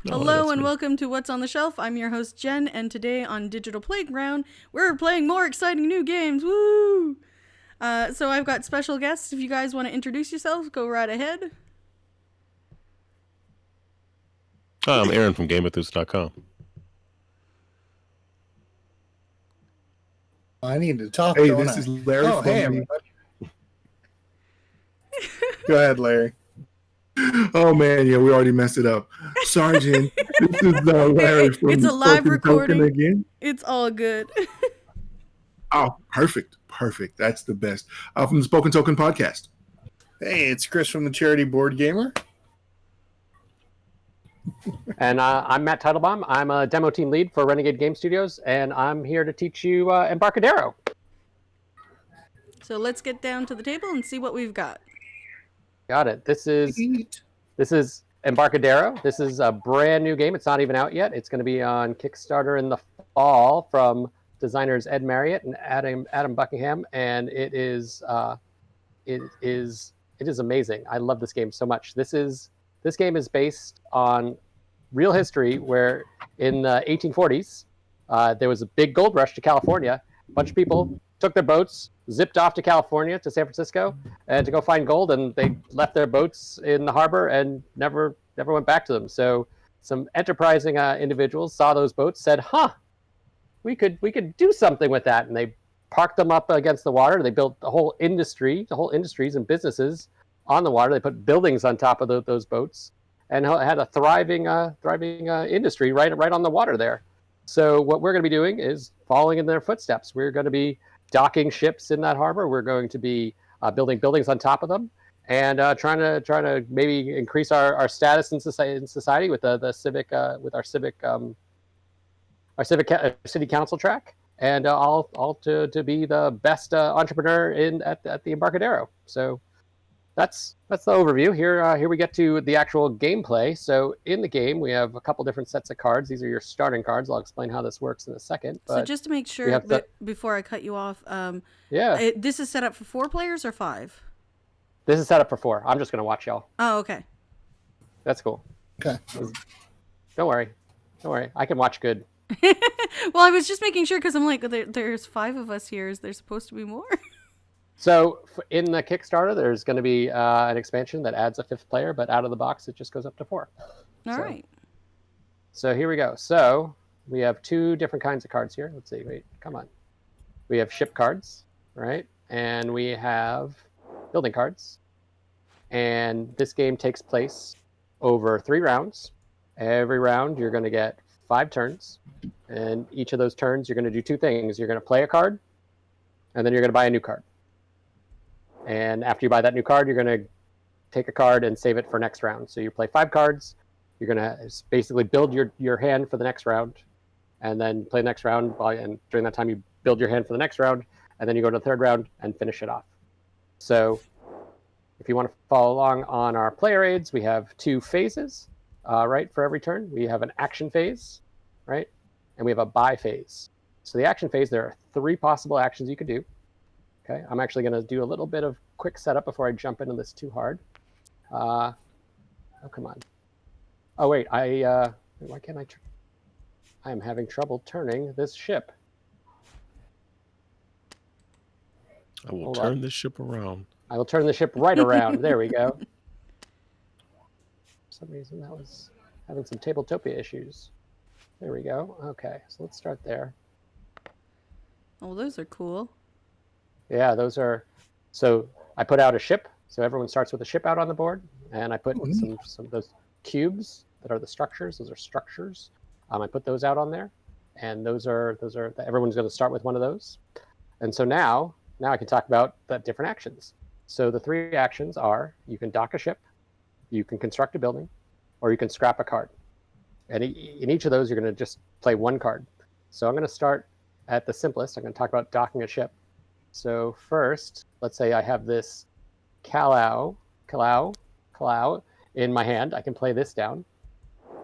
Hello and welcome to What's on the Shelf. I'm your host Jen, and today on Digital Playground, we're playing more exciting new games. Woo! So I've got special guests. If you guys want to introduce yourselves, go right ahead. Hi, I'm Aaron from GameWithUs.com. I need to talk. Hey, this is Larry. Oh, hey, everybody. Go ahead, Larry. Oh man, yeah, we already messed it up. Sorry, Jen. This is Larry from It's a live Spoken recording. Token again. It's all good. Oh, perfect. That's the best. From the Spoken Token podcast. Hey, it's Chris from the Charity Board Gamer. And I'm Matt Teitelbaum. I'm a demo team lead for Renegade Game Studios, and I'm here to teach you Embarcadero. So let's get down to the table and see what we've got. Got it. This is Embarcadero. This is a brand new game. It's not even out yet. It's going to be on Kickstarter in the fall from designers Ed Marriott and Adam Buckingham, and it is amazing. I love this game so much. This game is based on real history, where in the 1840s there was a big gold rush to California. A bunch of people took their boats, zipped off to California, to San Francisco, and to go find gold, and they left their boats in the harbor and never went back to them. So some enterprising individuals saw those boats, said, we could do something with that, and they parked them up against the water. They built the whole industries and businesses on the water. They put buildings on top of those boats, and had a thriving industry right on the water there. So what we're going to be doing is following in their footsteps. We're going to be docking ships in that harbor. We're going to be building buildings on top of them, and trying to maybe increase our status in society with the civic with our city council track, and all to be the best entrepreneur at the Embarcadero. So that's the overview. Here we get to the actual gameplay. So in the game, we have a couple different sets of cards. These are your starting cards. I'll explain how this works in a second. So just to make sure, before I cut you off, this is set up for 4 players or 5? This is set up for 4. I'm just going to watch y'all. Oh, okay. That's cool. Okay. Don't worry. I can watch good. Well, I was just making sure, because I'm like, there's 5 of us here. Is there supposed to be more? So in the Kickstarter, there's going to be an expansion that adds a 5th player, but out of the box, it just goes up to 4. All right. So here we go. So we have 2 different kinds of cards here. Let's see. Wait, come on. We have ship cards, right? And we have building cards. And this game takes place over 3 rounds. Every round, you're going to get 5 turns. And each of those turns, you're going to do 2 things. You're going to play a card, and then you're going to buy a new card. And after you buy that new card, you're going to take a card and save it for next round. So you play 5 cards. You're going to basically build your hand for the next round, and then play the next round. And during that time, you build your hand for the next round, and then you go to the 3rd round and finish it off. So if you want to follow along on our player aids, we have 2 phases, right, for every turn. We have an action phase, right, and we have a buy phase. So the action phase, there are 3 possible actions you could do. Okay, I'm actually going to do a little bit of quick setup before I jump into this too hard. Oh, come on. Oh, wait, why can't I am having trouble turning this ship. I will turn this ship around. I will turn the ship right around. There we go. For some reason, that was having some Tabletopia issues. There we go. Okay, so let's start there. Oh, those are cool. Yeah, those are. So I put out a ship. So everyone starts with a ship out on the board, and I put some of those cubes that are the structures. Those are structures. I put those out on there, and those are everyone's going to start with one of those. And so now I can talk about the different actions. So the 3 actions are: you can dock a ship, you can construct a building, or you can scrap a card. And in each of those, you're going to just play 1 card. So I'm going to start at the simplest. I'm going to talk about docking a ship. So first, let's say I have this Kalau in my hand. I can play this down.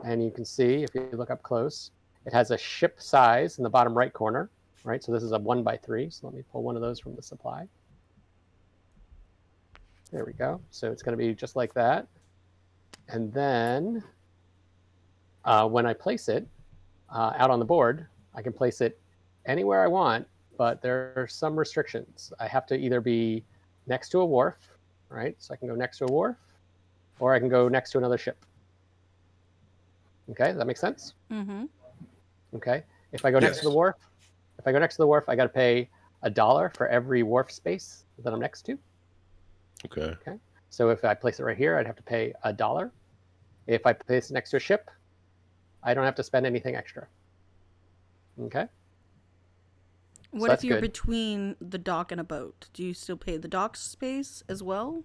And you can see, if you look up close, it has a ship size in the bottom right corner, right? So this is a 1x3. So let me pull one of those from the supply. There we go. So it's going to be just like that. And then when I place it out on the board, I can place it anywhere I want, but there are some restrictions. I have to either be next to a wharf, right? So I can go next to a wharf, or I can go next to another ship. Okay, does that make sense? Mm-hmm. Okay. If I go next to the wharf, I got to pay $1 for every wharf space that I'm next to. Okay. Okay. So if I place it right here, I'd have to pay $1. If I place it next to a ship, I don't have to spend anything extra. Okay. What if you're between the dock and a boat? Do you still pay the dock space as well?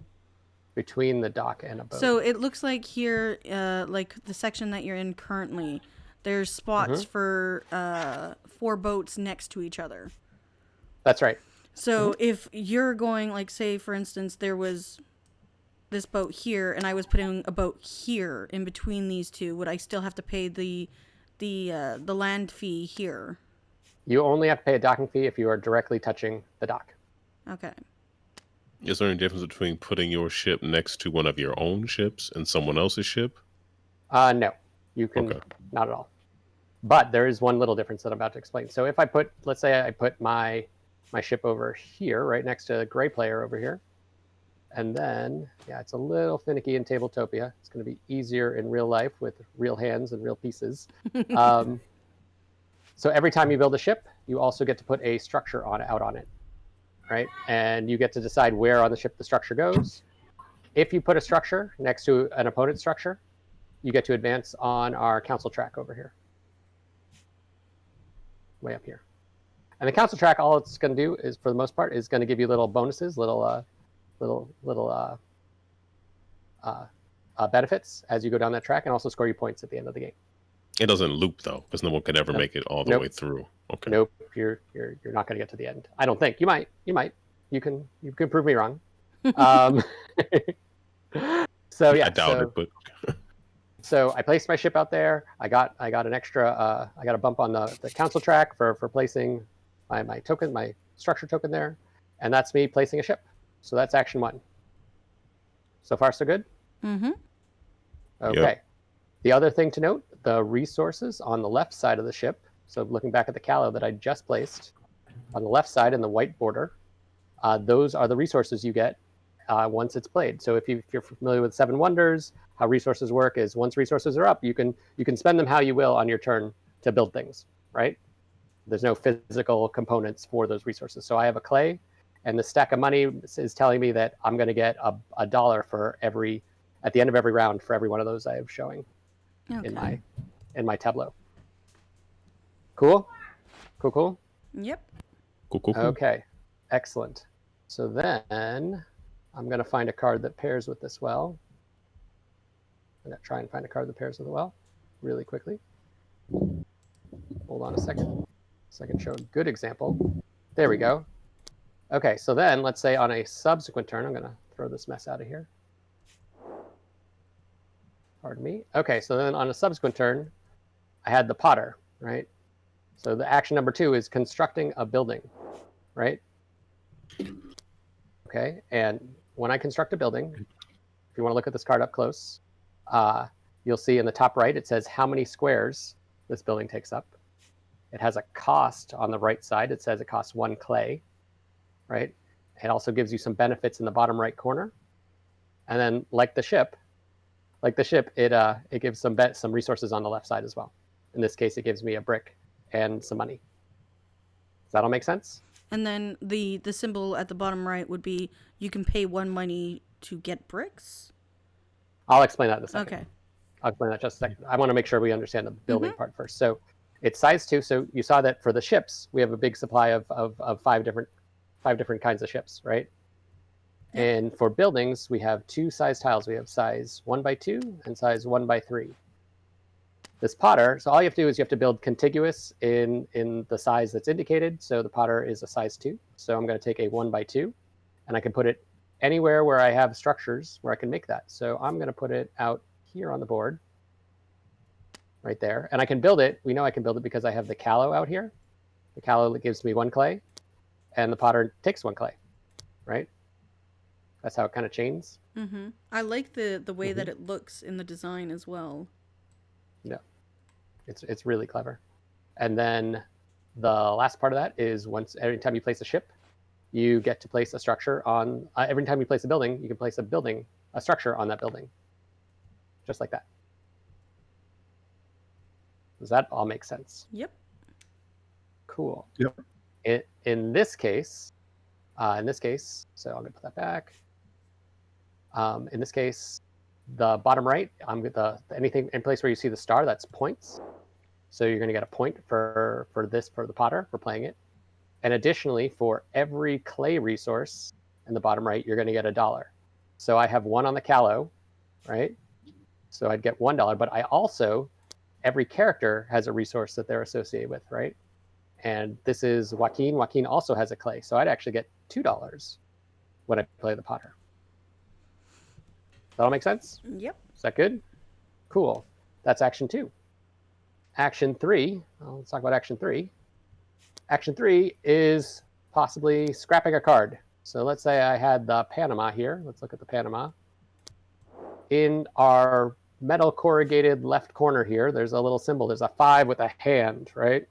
Between the dock and a boat. So it looks like here, like the section that you're in currently, there's spots for 4 boats next to each other. That's right. So if you're going, like, say, for instance, there was this boat here, and I was putting a boat here in between these two, would I still have to pay the land fee here? You only have to pay a docking fee if you are directly touching the dock. Okay. Is there any difference between putting your ship next to one of your own ships and someone else's ship? No, you can not at all. But there is one little difference that I'm about to explain. So if I put, let's say I put my ship over here, right next to the gray player over here, and then, yeah, it's a little finicky in Tabletopia. It's going to be easier in real life with real hands and real pieces. So every time you build a ship, you also get to put a structure out on it, right? And you get to decide where on the ship the structure goes. If you put a structure next to an opponent's structure, you get to advance on our council track over here. Way up here. And the council track, all it's going to do is, for the most part, is going to give you little bonuses, little benefits as you go down that track, and also score you points at the end of the game. It doesn't loop though, because no one could ever make it all the way through. Okay. Nope, you're not going to get to the end. I don't think. You might. You can prove me wrong. So yeah, I doubt it, but so I placed my ship out there. I got an extra. I got a bump on the council track for placing my token, my structure token there, and that's me placing a ship. So that's action 1. So far, so good. Mm-hmm. Okay. Yep. The other thing to note, the resources on the left side of the ship. So looking back at the callow that I just placed, on the left side in the white border, those are the resources you get once it's played. So if you're familiar with 7 Wonders, how resources work is once resources are up, you can spend them how you will on your turn to build things, right? There's no physical components for those resources. So I have a clay, and the stack of money is telling me that I'm going to get $1 for at the end of every round for every one of those I have showing in my tableau. Cool? Yep. cool. Okay, excellent. So then I'm going to find a card that pairs with this well. I'm going to try and find a card that pairs with the well really quickly. Hold on a second so I can show a good example. There we go. Okay, so then let's say on a subsequent turn, I'm going to throw this mess out of here. Pardon me. Okay, so then on a subsequent turn, I had the potter, right? So the action number 2 is constructing a building, right? Okay, and when I construct a building, if you want to look at this card up close, you'll see in the top right, it says how many squares this building takes up. It has a cost on the right side. It says it costs 1 clay, right? It also gives you some benefits in the bottom right corner. And then like the ship, it gives some resources on the left side as well. In this case, it gives me a brick and some money. Does that all make sense? And then the symbol at the bottom right would be you can pay 1 money to get bricks? I'll explain that in a second. Okay. I'll explain that just a second. I want to make sure we understand the building part first. So it's size 2. So you saw that for the ships, we have a big supply of 5 different kinds of ships, right? Yep. And for buildings, we have 2 size tiles. We have size 1x2 and size 1x3. This potter, so all you have to do is you have to build contiguous in the size that's indicated. So the potter is a size 2. So I'm going to take a 1x2, and I can put it anywhere where I have structures where I can make that. So I'm going to put it out here on the board, right there. And I can build it. We know I can build it because I have the callow out here. The callow gives me 1 clay, and the potter takes 1 clay, right? That's how it kind of chains. Mm-hmm. I like the way that it looks in the design as well. Yeah. It's really clever. And then the last part of that is every time you place a ship, you get to place a structure on. Every time you place a building, you can place a structure on that building, just like that. Does that all make sense? Yep. Cool. Yep. In this case, so I'm gonna put that back. In this case, the bottom right, anything in place where you see the star, that's points. So you're going to get a point for the potter for playing it. And additionally, for every clay resource in the bottom right, you're going to get $1. So I have 1 on the callow, right? So I'd get $1, but I also, every character has a resource that they're associated with, right? And this is Joaquin. Joaquin also has a clay. So I'd actually get $2 when I play the potter. That all make sense? Yep. Is that good? Cool. That's action 2. Action 3, let's talk about action 3. Action 3 is possibly scrapping a card. So let's say I had the Panama here. Let's look at the Panama. In our metal corrugated left corner here, there's a little symbol. There's a 5 with a hand, right?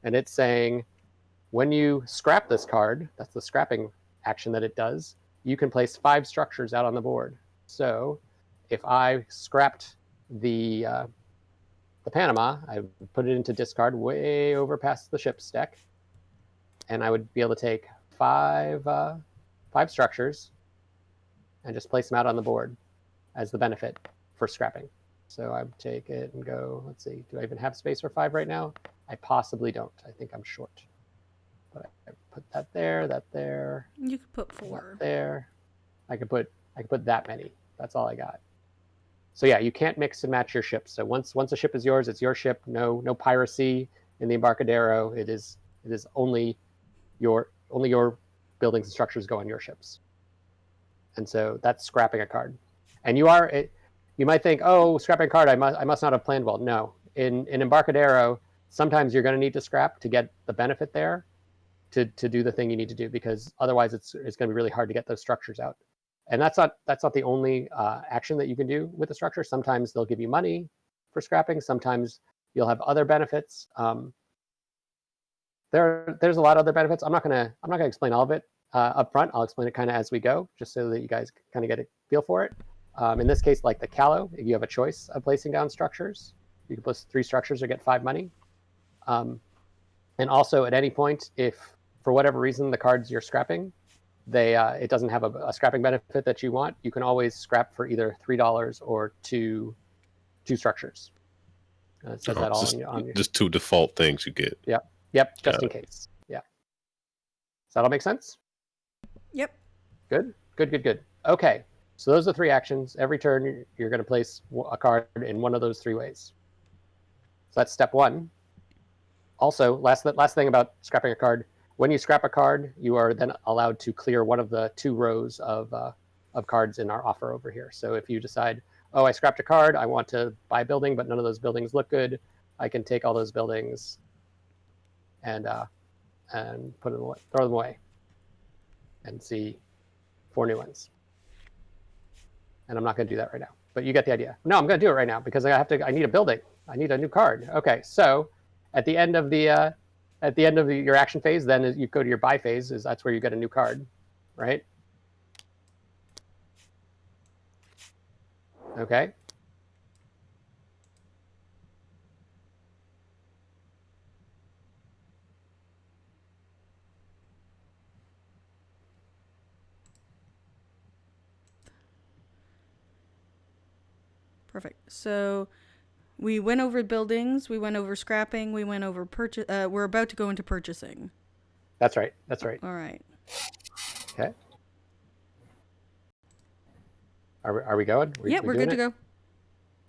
And it's saying, when you scrap this card, that's the scrapping action that it does, you can place 5 structures out on the board. So if I scrapped the Panama, I would put it into discard way over past the ship's deck, and I would be able to take 5 structures and just place them out on the board as the benefit for scrapping. So I would take it and go, let's see, do I even have space for 5 right now? I possibly don't. I think I'm short. But I put that there. You could put 4. There. I could put that many. That's all I got. So yeah, you can't mix and match your ships. So once a ship is yours, it's your ship. No piracy in the Embarcadero. It is only your buildings and structures go on your ships. And so that's scrapping a card. And you might think, oh, scrapping a card, I must not have planned well. No. In Embarcadero, sometimes you're going to need to scrap to get the benefit there to do the thing you need to do, because otherwise it's going to be really hard to get those structures out. And that's not the only action that you can do with the structure. Sometimes they'll give you money for scrapping. Sometimes you'll have other benefits. There's a lot of other benefits. I'm not gonna explain all of it up front. I'll explain it kind of as we go, just so that you guys kind of get a feel for it. In this case, like the callow, you have a choice of placing down structures. You can place 3 structures or get 5 money. And also, at any point, if for whatever reason the cards you're scrapping, it doesn't have a scrapping benefit that you want, you can always scrap for either $3 or two structures. It says that all on your... Just 2 default things you get. Yep, just in case. Yeah. Does that all make sense? Yep. Good. Okay, so those are 3 actions. Every turn, you're going to place a card in one of those 3 ways. So that's step 1. Also, last thing about scrapping a card, when you scrap a card, you are then allowed to clear one of the 2 rows of cards in our offer over here. So if you decide, oh, I scrapped a card, I want to buy a building, but none of those buildings look good, I can take all those buildings and throw them away and see 4 new ones. And I'm not going to do that right now, but you get the idea. No, I'm going to do it right now because I need a building. I need a new card. Okay, so at the end of your action phase, then you go to your buy phase. That's where you get a new card, right? Okay. Perfect. So we went over buildings, we went over scrapping, we went over purchase. We're about to go into purchasing. That's right. All right. Okay. Are we going? We're good to go.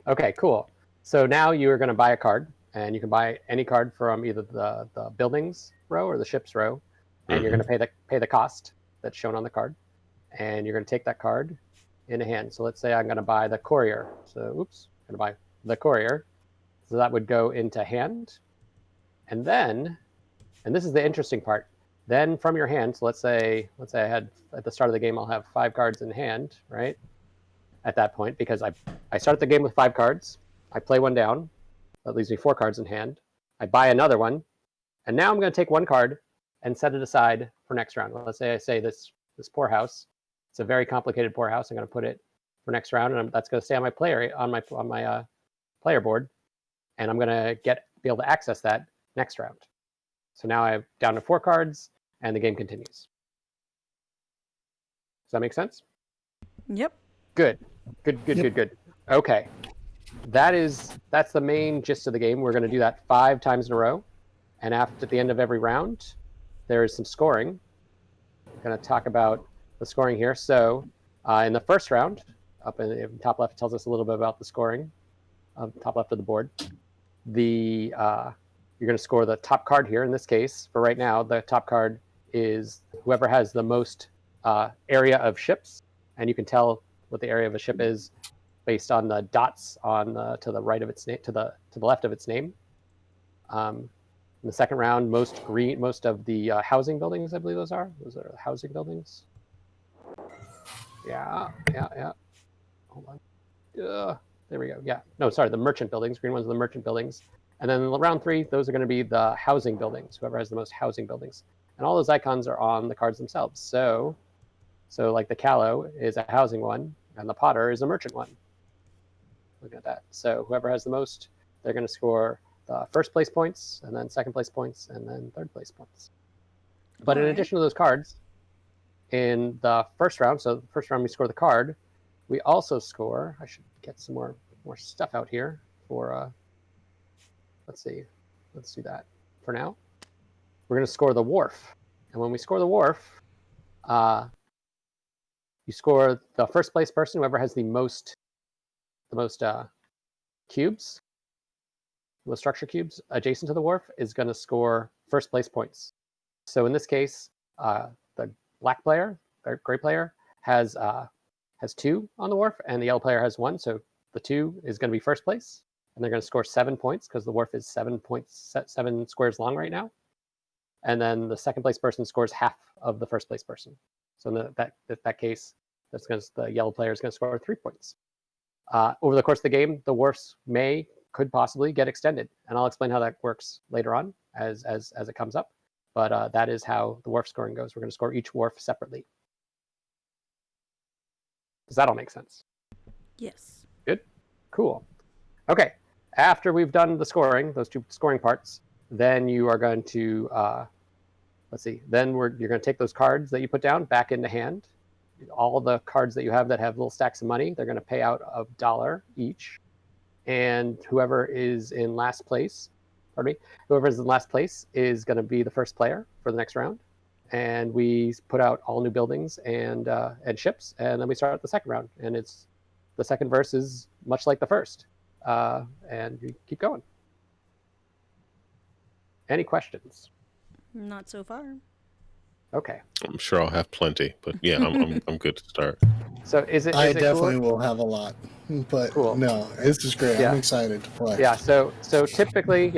Okay, cool. So now you are going to buy a card, and you can buy any card from either the buildings row or the ships row, and you're going to pay the cost that's shown on the card, and you're going to take that card in a hand. So let's say I'm going to buy the courier. So I'm going to buy the courier. So that would go into hand, and then, and this is the interesting part. Then from your hand, so let's say I had at the start of the game, I'll have 5 cards in hand, right? At that point, because I start the game with 5 cards, I play one down, That leaves me 4 cards in hand. I buy another one, and now I'm going to take 1 card and set it aside for next round. Well, let's say I say this poorhouse. It's a very complicated poorhouse. I'm going to put it for next round, and that's going to stay on my player player board, and I'm going to be able to access that next round. So now I'm down to 4 cards, and the game continues. Does that make sense? Yep. Good. Okay. That's the main gist of the game. We're going to do that 5 times in a row. And at the end of every round, there is some scoring. I'm going to talk about the scoring here. So in the first round, up in the top left, it tells us a little bit about the scoring. Top left of the board. You're going to score the top card here. In this case, for right now, the top card is whoever has the most area of ships. And you can tell what the area of a ship is based on the dots to the right of its name, to the left of its name. In the second round, most of the housing buildings, I believe those are the housing buildings. Yeah. Hold on. There we go. Yeah. No, sorry, the merchant buildings. Green ones are the merchant buildings. And then in round 3, those are going to be the housing buildings. Whoever has the most housing buildings, and all those icons are on the cards themselves. So like the Callow is a housing one, and the Potter is a merchant one. Look at that. So whoever has the most, they're going to score the first place points, and then second place points, and then third place points. But in addition to those cards, in the first round, so the first round we score the card, we also score, I should get some more stuff out here for, let's see, let's do that for now. We're going to score the wharf. And when we score the wharf, you score the first place person, whoever has the most cubes, the most structure cubes adjacent to the wharf, is going to score first place points. So in this case, the black player, or gray player, has 2 on the wharf, and the yellow player has 1. So the 2 is going to be first place, and they're going to score 7 points because the wharf is 7 squares long right now. And then the second place person scores half of the first place person. So in that case, the yellow player is going to score 3 points. Over the course of the game, the wharfs could possibly get extended, and I'll explain how that works later on as it comes up. But that is how the wharf scoring goes. We're going to score each wharf separately. Does that all make sense? Yes. Good. Cool. Okay. After we've done the scoring, those 2 scoring parts, then you are going to Then you're going to take those cards that you put down back into hand. All the cards that you have that have little stacks of money, they're going to pay out $1 each. And whoever is in last place is going to be the first player for the next round. And we put out all new buildings and ships, and then we start the second round. And the second verse is much like the first, and you keep going. Any questions? Not so far. Okay. I'm sure I'll have plenty, but yeah, I'm good to start. So is it? I is it definitely cool? will have a lot, but Cool. no, this is great. Yeah. I'm excited to play. Yeah. So typically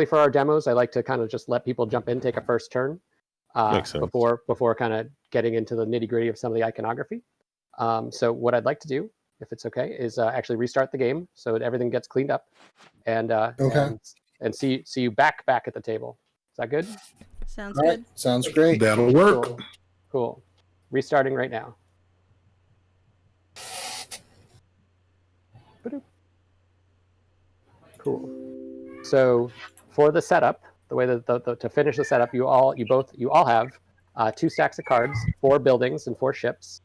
for our demos, I like to kind of just let people jump in, take a first turn, Makes sense. before kind of getting into the nitty gritty of some of the iconography. So what I'd like to do, if it's okay, is actually restart the game so that everything gets cleaned up, and and see you back at the table. Is that good? Sounds All right. good. Sounds great. That'll work. Cool. Restarting right now. Cool. So for the setup, the way that to finish the setup, you all have 2 stacks of cards, 4 buildings, and 4 ships.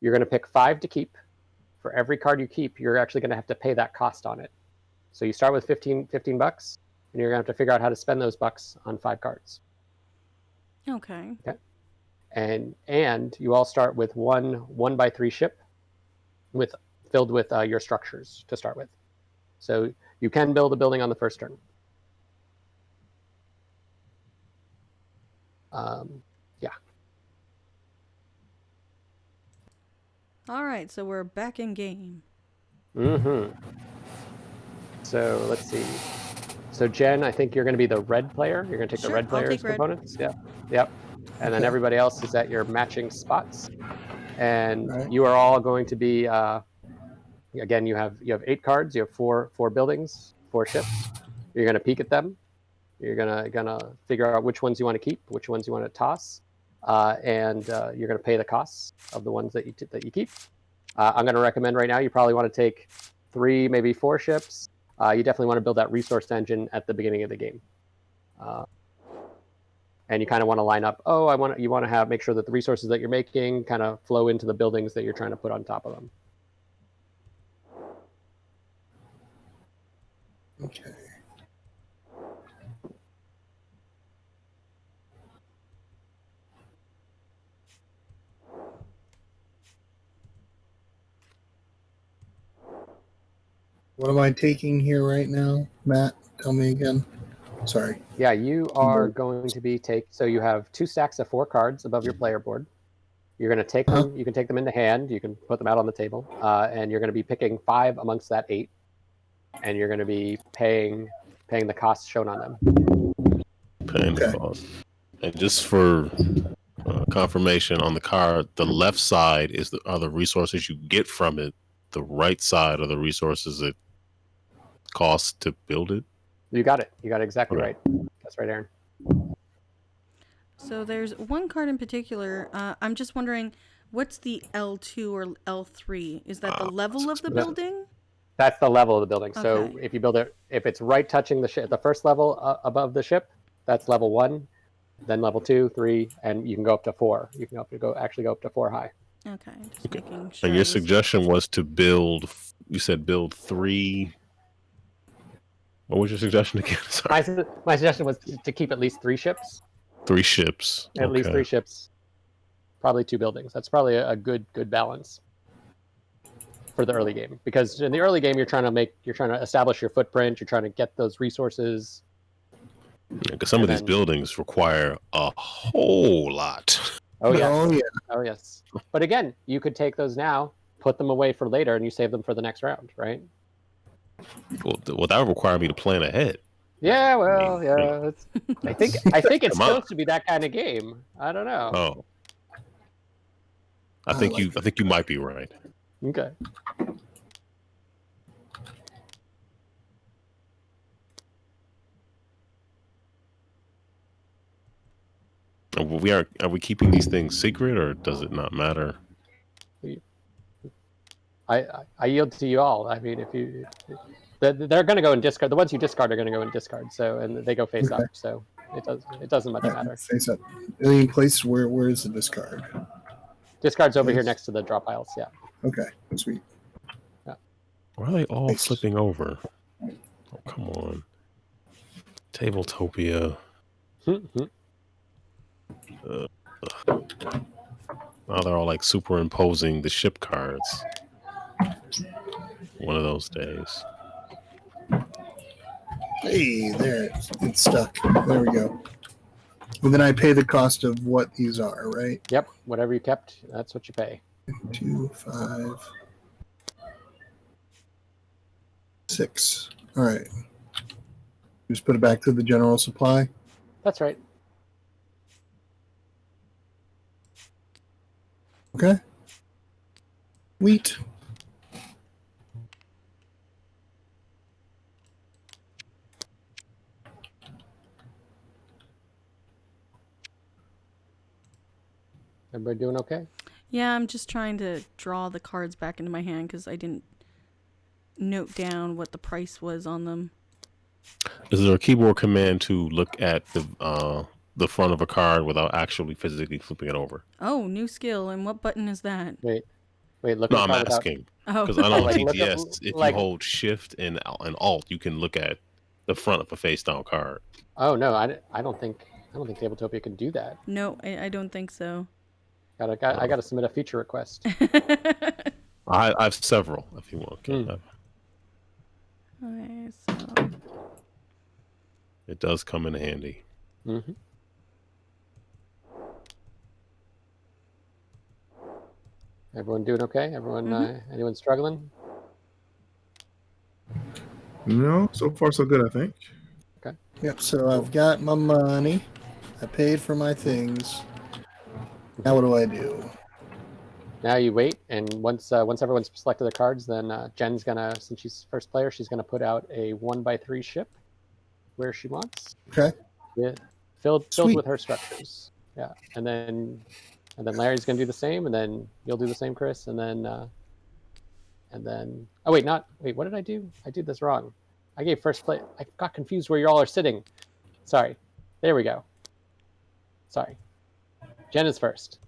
You're going to pick 5 to keep. For every card you keep, you're actually going to have to pay that cost on it. So you start with $15, and you're going to have to figure out how to spend those bucks on 5 cards. Okay. And you all start with one 1x3 ship filled with your structures to start with. So you can build a building on the first turn. Yeah. All right, so we're back in game. Mm-hmm. So let's see. So Jen, I think you're going to be the red player. You're going to take the Sure, red I'll player's take red. components. Yep. And then everybody else is at your matching spots. And Right. you are all going to be again. You have 8 cards. You have four buildings, 4 ships. You're going to peek at them. You're gonna figure out which ones you want to keep, which ones you want to toss, and you're going to pay the costs of the ones that you keep. I'm going to recommend right now you probably want to take 3, maybe 4 ships. You definitely want to build that resource engine at the beginning of the game, and you kind of want to line up. You want to make sure that the resources that you're making kind of flow into the buildings that you're trying to put on top of them. Okay. What am I taking here right now, Matt? Tell me again. Sorry. Yeah, you are going to be so you have 2 stacks of 4 cards above your player board. You're going to take them. You can take them into hand. You can put them out on the table, and you're going to be picking 5 amongst that 8, and you're going to be paying the costs shown on them. Paying the cost. And just for confirmation on the card, the left side are the resources you get from it. The right side are the resources it costs to build it. You got it. You got it exactly right. That's right, Aaron. So there's one card in particular. I'm just wondering, what's the L2 or L3? Is that the level of the building? That's the level of the building. Okay. So if you build it, if it's right touching the first level above the ship, that's level 1. Then level 2, 3, and you can go up to 4. You can actually go up to 4 high. Okay, just making sure. And your suggestion was to build. You said build 3. What was your suggestion again? Sorry. My suggestion was to keep at least 3 ships. 3 ships. At least 3 ships. Probably 2 buildings. That's probably a good balance for the early game. Because in the early game, you're trying to establish your footprint. You're trying to get those resources. Because some of these buildings require a whole lot. Oh yeah. Oh yes. But again, you could take those now, put them away for later, and you save them for the next round, right? Well, that would require me to plan ahead. Yeah, well, yeah. I think it's supposed to be that kind of game. I don't know. Oh, I think you might be right. Okay. Are we keeping these things secret, or does it not matter? I yield to you all. I mean, they're going to go in discard. The ones you discard are going to go in discard. So, and they go face up. So it doesn't much matter. Face up. Any place where is the discard? Discard's over here next to the draw piles. Yeah. Okay. Sweet. Yeah. Why are they all slipping over? Oh, come on. Tabletopia. Now they're all like superimposing the ship cards. One of those days. Hey, there. It's stuck. There we go. And then I pay the cost of what these are, right? Yep. Whatever you kept, that's what you pay. 2, 5, 6. All right. Just put it back to the general supply. That's right. Okay. Wheat. Everybody doing okay? Yeah, I'm just trying to draw the cards back into my hand because I didn't note down what the price was on them. Is there a keyboard command to look at the front of a card without actually physically flipping it over? Oh, new skill. And what button is that? Wait. Look. No, I'm asking. Oh. Because I know Like, in look TTS, up, if like- you hold Shift and Alt, you can look at the front of a face-down card. Oh no, I don't think Tabletopia can do that. No, I don't think so. I gotta submit a feature request. I have several, if you want. Okay. Okay, so It does come in handy. Mm-hmm. Everyone doing okay? Everyone, anyone struggling? No, so far so good, I think. Okay. Yep, so I've got my money. I paid for my things. Now what do I do? Now you wait, and once everyone's selected their cards, then Jen's gonna, since she's first player, she's gonna put out a 1x3 ship. where she wants. Okay. Yeah, filled Sweet. with her structures. Yeah, and then Larry's gonna do the same, and then you'll do the same, Chris, and then oh wait, what did I do? I did this wrong. I gave first place. I got confused where you all are sitting. Sorry. There we go. Sorry. Jen is first,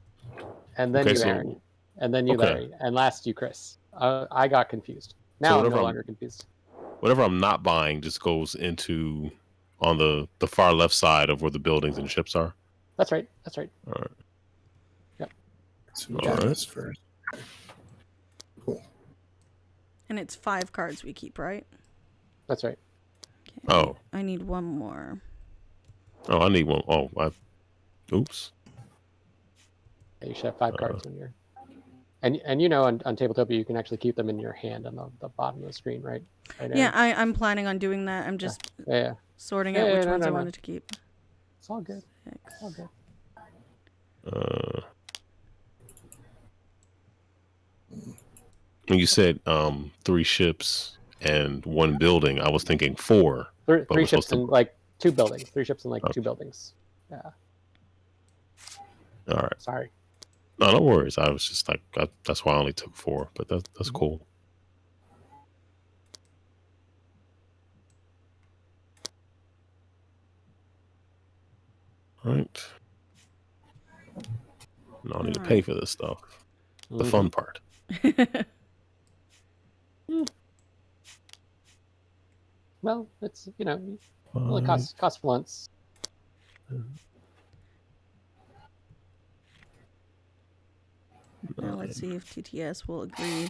and then Okay, you, so- Aaron, and then you, okay. Larry, and last you, Chris. I got confused. Now I'm no longer confused. Whatever I'm not buying just goes into on the far left side of where the buildings and ships are. That's right. That's right. All right. So All Janice first. Cool. And it's 5 cards we keep, right? That's right. Okay. Oh. I need one more. Oh, I need one. Oh, oops. Yeah, you should have 5 cards when you're. And you know on Tabletopia you can actually keep them in your hand on the bottom of the screen, right? Yeah, I'm planning on doing that. I'm just Yeah. sorting out which ones I no. wanted to keep. It's all good. 6. It's all good. When you said 3 ships and 1 building, I was thinking 4. Three we're ships supposed and like 2 buildings. 3 ships and like Okay. 2 buildings. Yeah. All right. Sorry. No worries. I was just like, that's why I only took 4, but that's cool. All right. No, I need to pay for this stuff. The fun part. Well, it's only costs once. Now let's see if TTS will agree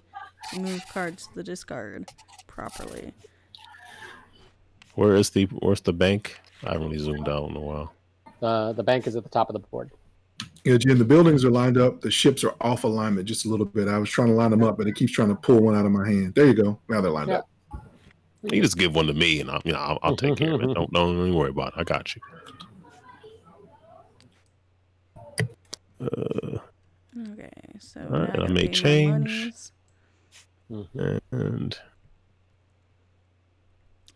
to move cards to the discard properly. Where's the bank? I haven't really zoomed out in a while. The bank is at the top of the board. Yeah, Jim, the buildings are lined up. The ships are off alignment just a little bit. I was trying to line them up, but it keeps trying to pull one out of my hand. There you go. Now they're lined up. You just give one to me, and I'll take care of it. Don't even worry about it. I got you. Okay, so All right, now I gotta made pay my change. monies. And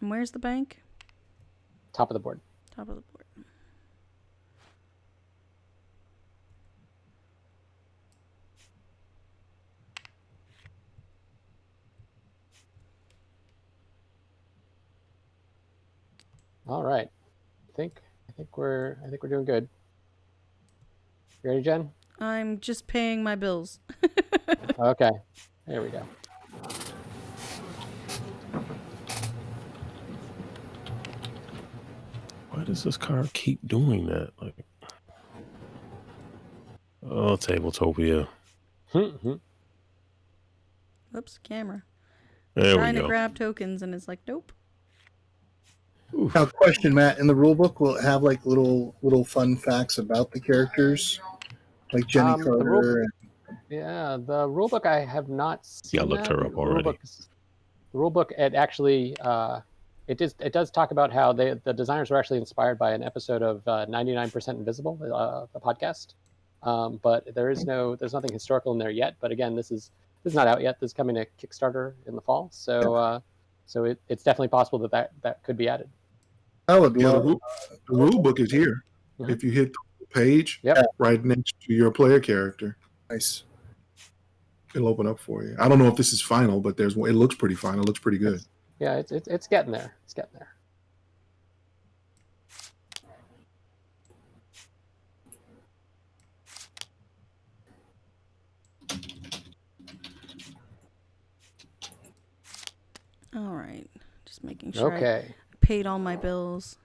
And where's the bank? Top of the board. Top of the board. All right. I think we're doing good. You ready, Jen? I'm just paying my bills. Okay. There we go. why does this card keep doing that? Like, oh, Tabletopia. Oops, camera. There Trying we to go. grab tokens and it's like, nope. Now, question, Matt. In the rulebook, will it have like little fun facts about the characters, like Jenny Carter? Yeah, the rulebook I have not seen. Yeah, I looked her up already. The rulebook, it actually it does talk about how the designers were actually inspired by an episode of 99% Invisible, the podcast. But there's nothing historical in there yet. But again, this is not out yet. This is coming to Kickstarter in the fall. So it's definitely possible that could be added. I would Yeah, love. the rule book is here. Mhm. If you hit the page, Yep. right next to your player character, Nice. it'll open up for you. I don't know if this is final, but it looks pretty final. It looks pretty good. Yeah, it's getting there. It's getting there. All right. Just making sure Okay. I paid all my bills.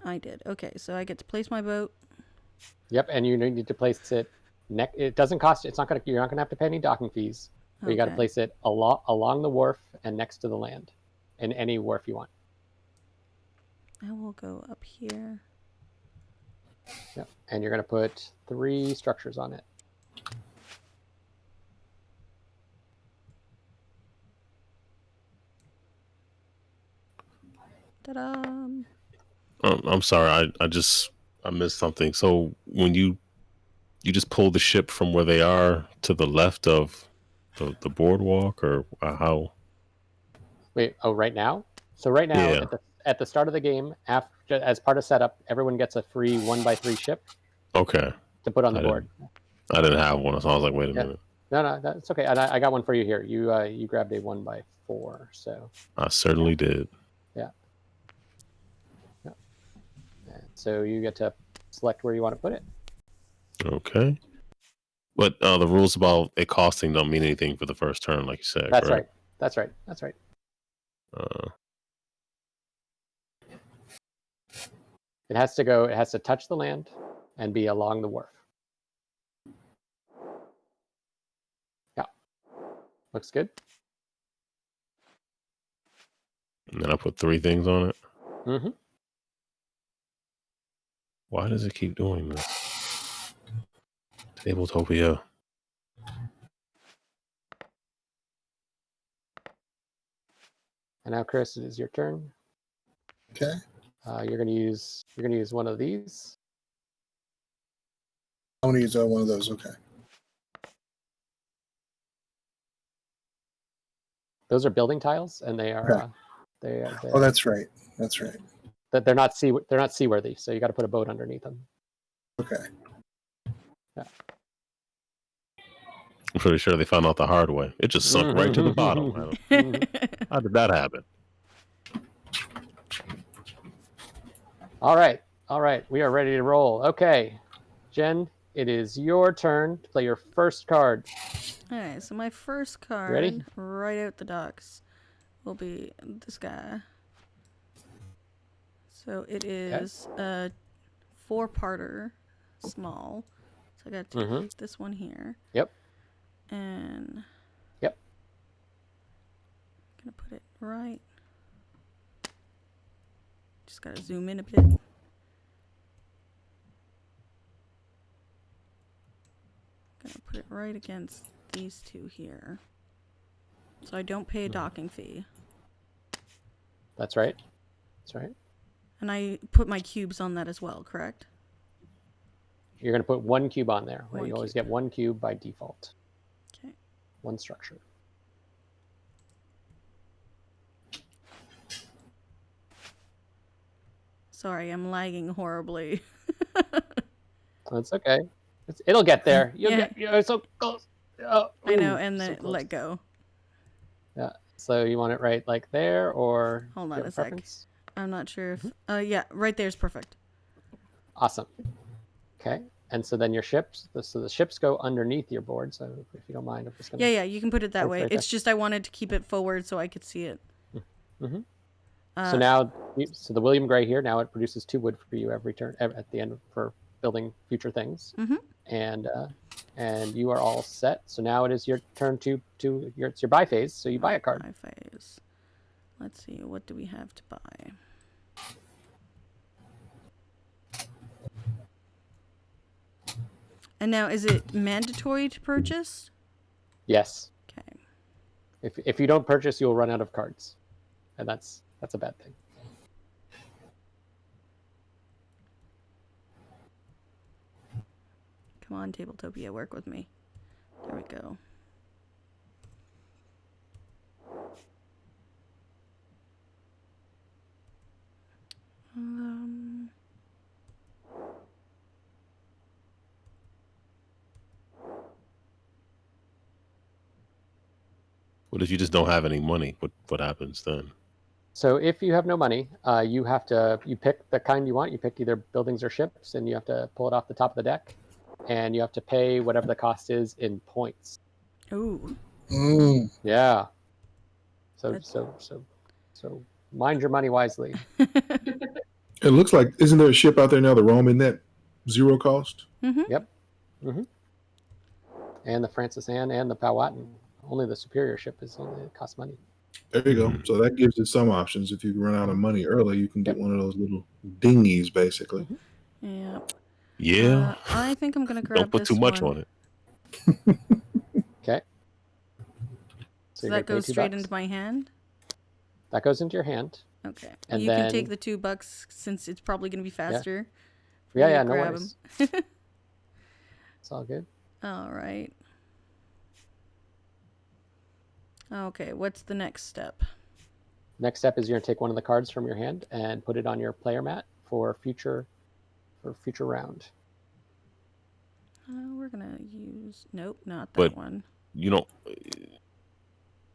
I did. Okay, so I get to place my boat. Yep, and you need to place it. It doesn't cost. You're not gonna have to pay any docking fees. But you got to Okay. place it along the wharf and next to the land, in any wharf you want. I will go up here. Yep, and you're gonna put 3 structures on it. Ta-da! I'm sorry. I missed something. So when you just pull the ship from where they are to the left of the boardwalk or how? Wait, oh, right now? So right now, Yeah. at the start of the game, after as part of setup, everyone gets a free 1x3 ship Okay. to put on the I board. I didn't have one, so I was like, wait a Yeah. minute. No, that's okay. And I got one for you here. You grabbed a 1x4, so I certainly did. yeah. And so you get to select where you want to put it. Okay. But the rules about it costing don't mean anything for the first turn, like you said. That's correct? right. That's right. Uh, It has to touch the land and be along the wharf. Yeah. Looks good. and then I put 3 things on it. Mm-hmm. Why does it keep doing this? Tabletopia. And now, Chris, it is your turn. Okay. You're gonna use one of these. I want to use one of those. Okay. Those are building tiles, and they are Okay. they're Oh, that's right. That's right. they're not seaworthy, so you got to put a boat underneath them. Okay. I'm pretty sure they found out the hard way. It just sunk right to the bottom. How did that happen? All right. We are ready to roll. Okay, Jen, it is your turn to play your first card. Alright, so my first card, Ready? right out the docks, will be this guy. So it is a 4-parter, small. So I got to take this one here. Yep. And Yep. I'm gonna put it right. Just gotta zoom in a bit. Gonna put it right against these two here. So I don't pay a docking fee. That's right. And I put my cubes on that as well, correct? You're going to put 1 cube on there. Right? One You always cube. get 1 cube by default. Okay. 1 structure. Sorry, I'm lagging horribly. That's okay. It'll get there. Yeah. You're so close. Oh, I know, ooh, and so then close. let go. Yeah. So you want it right like there, or Hold do on you have a sec. preference? I'm not sure if... yeah, right there's perfect. Awesome. Okay. And so then your ships, so the ships go underneath your board. So if you don't mind, I'm just going to... Yeah, you can put it that Right way. there. It's just I wanted to keep it forward so I could see it. Mm-hmm. So now, so the William Gray here, now it produces 2 wood for you every turn at the end for building future things. And you are all set. So now it is your turn it's your buy phase. So you buy a card. Buy phase. Let's see, what do we have to buy? And now, is it mandatory to purchase? Yes. Okay. If you don't purchase, you'll run out of cards, and that's a bad thing. Come on, Tabletopia, work with me. There we go. What if you just don't have any money? What happens then? So if you have no money, you pick the kind you want. You pick either buildings or ships, and you have to pull it off the top of the deck, and you have to pay whatever the cost is in points. Ooh. Yeah. So mind your money wisely. It looks like, isn't there a ship out there now, the Rome, in that 0 cost? Yep. And the Francis Anne and the Powhatan. Only the superior ship it costs money. There you go. So that gives it some options. If you run out of money early, you can get one of those little dinghies, basically. Yeah. Yeah. I think I'm gonna grab Don't put this too much one. on it. Okay. So you're that gonna goes pay straight $2. into my hand? That goes into your hand. Okay. And you can then- take the $2 since it's probably gonna be faster. for Yeah, you to no grab worries. 'em. It's all good. All right. Okay, what's the next step? Next step is you're going to take one of the cards from your hand and put it on your player mat for future round. We're gonna use nope, not that But- one. You don't.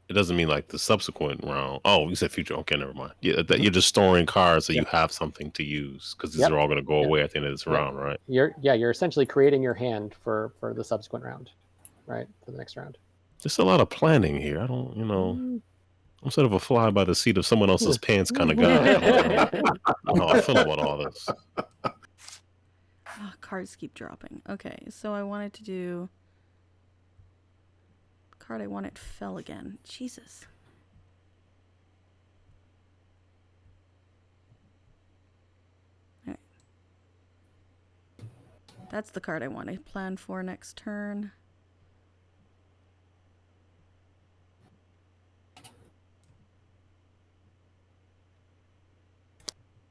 It doesn't mean like the subsequent round. Oh, you said future. Okay, never mind. Yeah, that you're just storing cards so you have something to use because these Yep. are all going to go Yep. away at the end of this Yep. round, right? You're essentially creating your hand for the subsequent round, right? For the next round. There's a lot of planning here. I don't, I'm sort of a fly by the seat of someone else's pants kind of guy. I don't know how I feel about all this. Oh, cards keep dropping. Okay, so I wanted to do. The card I wanted fell again. Jesus. Alright. That's the card I want to plan for next turn.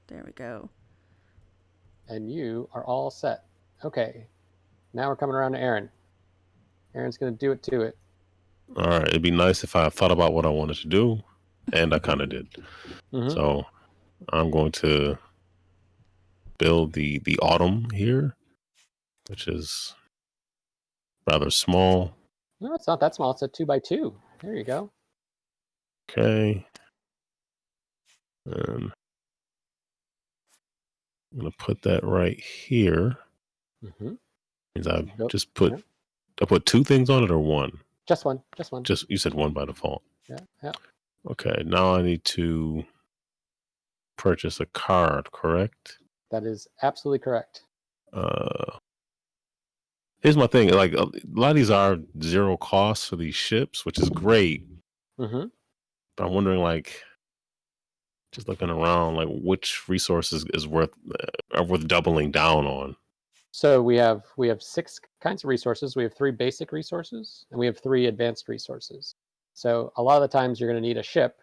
There we go. And you are all set. Okay. Now we're coming around to Aaron. Aaron's going to do it to it. All right, it'd be nice if I thought about what I wanted to do, and I kind of did. Mhm. So I'm going to build the autumn here, which is rather small. No, it's not that small. It's a 2x2. There you go. Okay. And I'm going to put that right here. Mm-hmm. Means I Nope. just put, Yeah. I put 2 things on it or 1? Just one. Just one. Just, you said 1 by default. Yeah. Okay, now I need to purchase a card, correct? That is absolutely correct. Here's my thing. Like a lot of these are 0 cost for these ships, which is great. Mm-hmm. But I'm wondering, like, just looking around, like which resources is worth doubling down on. So we have 6 kinds of resources. We have 3 basic resources, and we have 3 advanced resources. So a lot of the times you're going to need a ship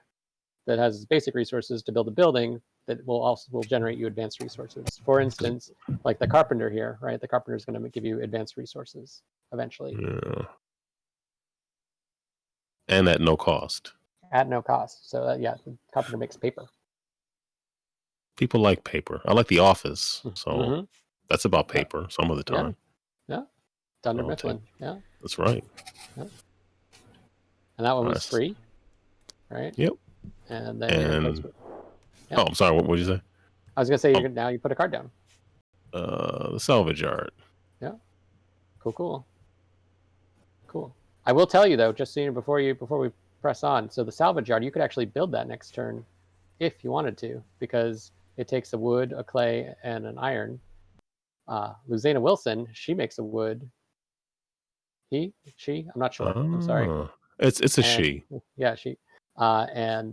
that has basic resources to build a building that will generate you advanced resources. For instance, like the carpenter here, right? The carpenter is going to give you advanced resources eventually Yeah. And at no cost. at no cost. So the carpenter makes paper. People like paper. I like The Office, so Mhm. that's about paper some of the Yeah. time. Dunder I'll Mifflin. Yeah. That's right. And that one was Nice. free, right? Yep. And then you replace And it. Yeah. oh, I'm sorry. What did you say? I was gonna say now you put a card down. The salvage yard. Cool. I will tell you though, just so you know, before we press on. So the salvage yard, you could actually build that next turn if you wanted to, because it takes a wood, a clay, and an iron. Luzana Wilson, she makes a wood. She, I'm not sure. I'm sorry. It's a And- she. Yeah, she. And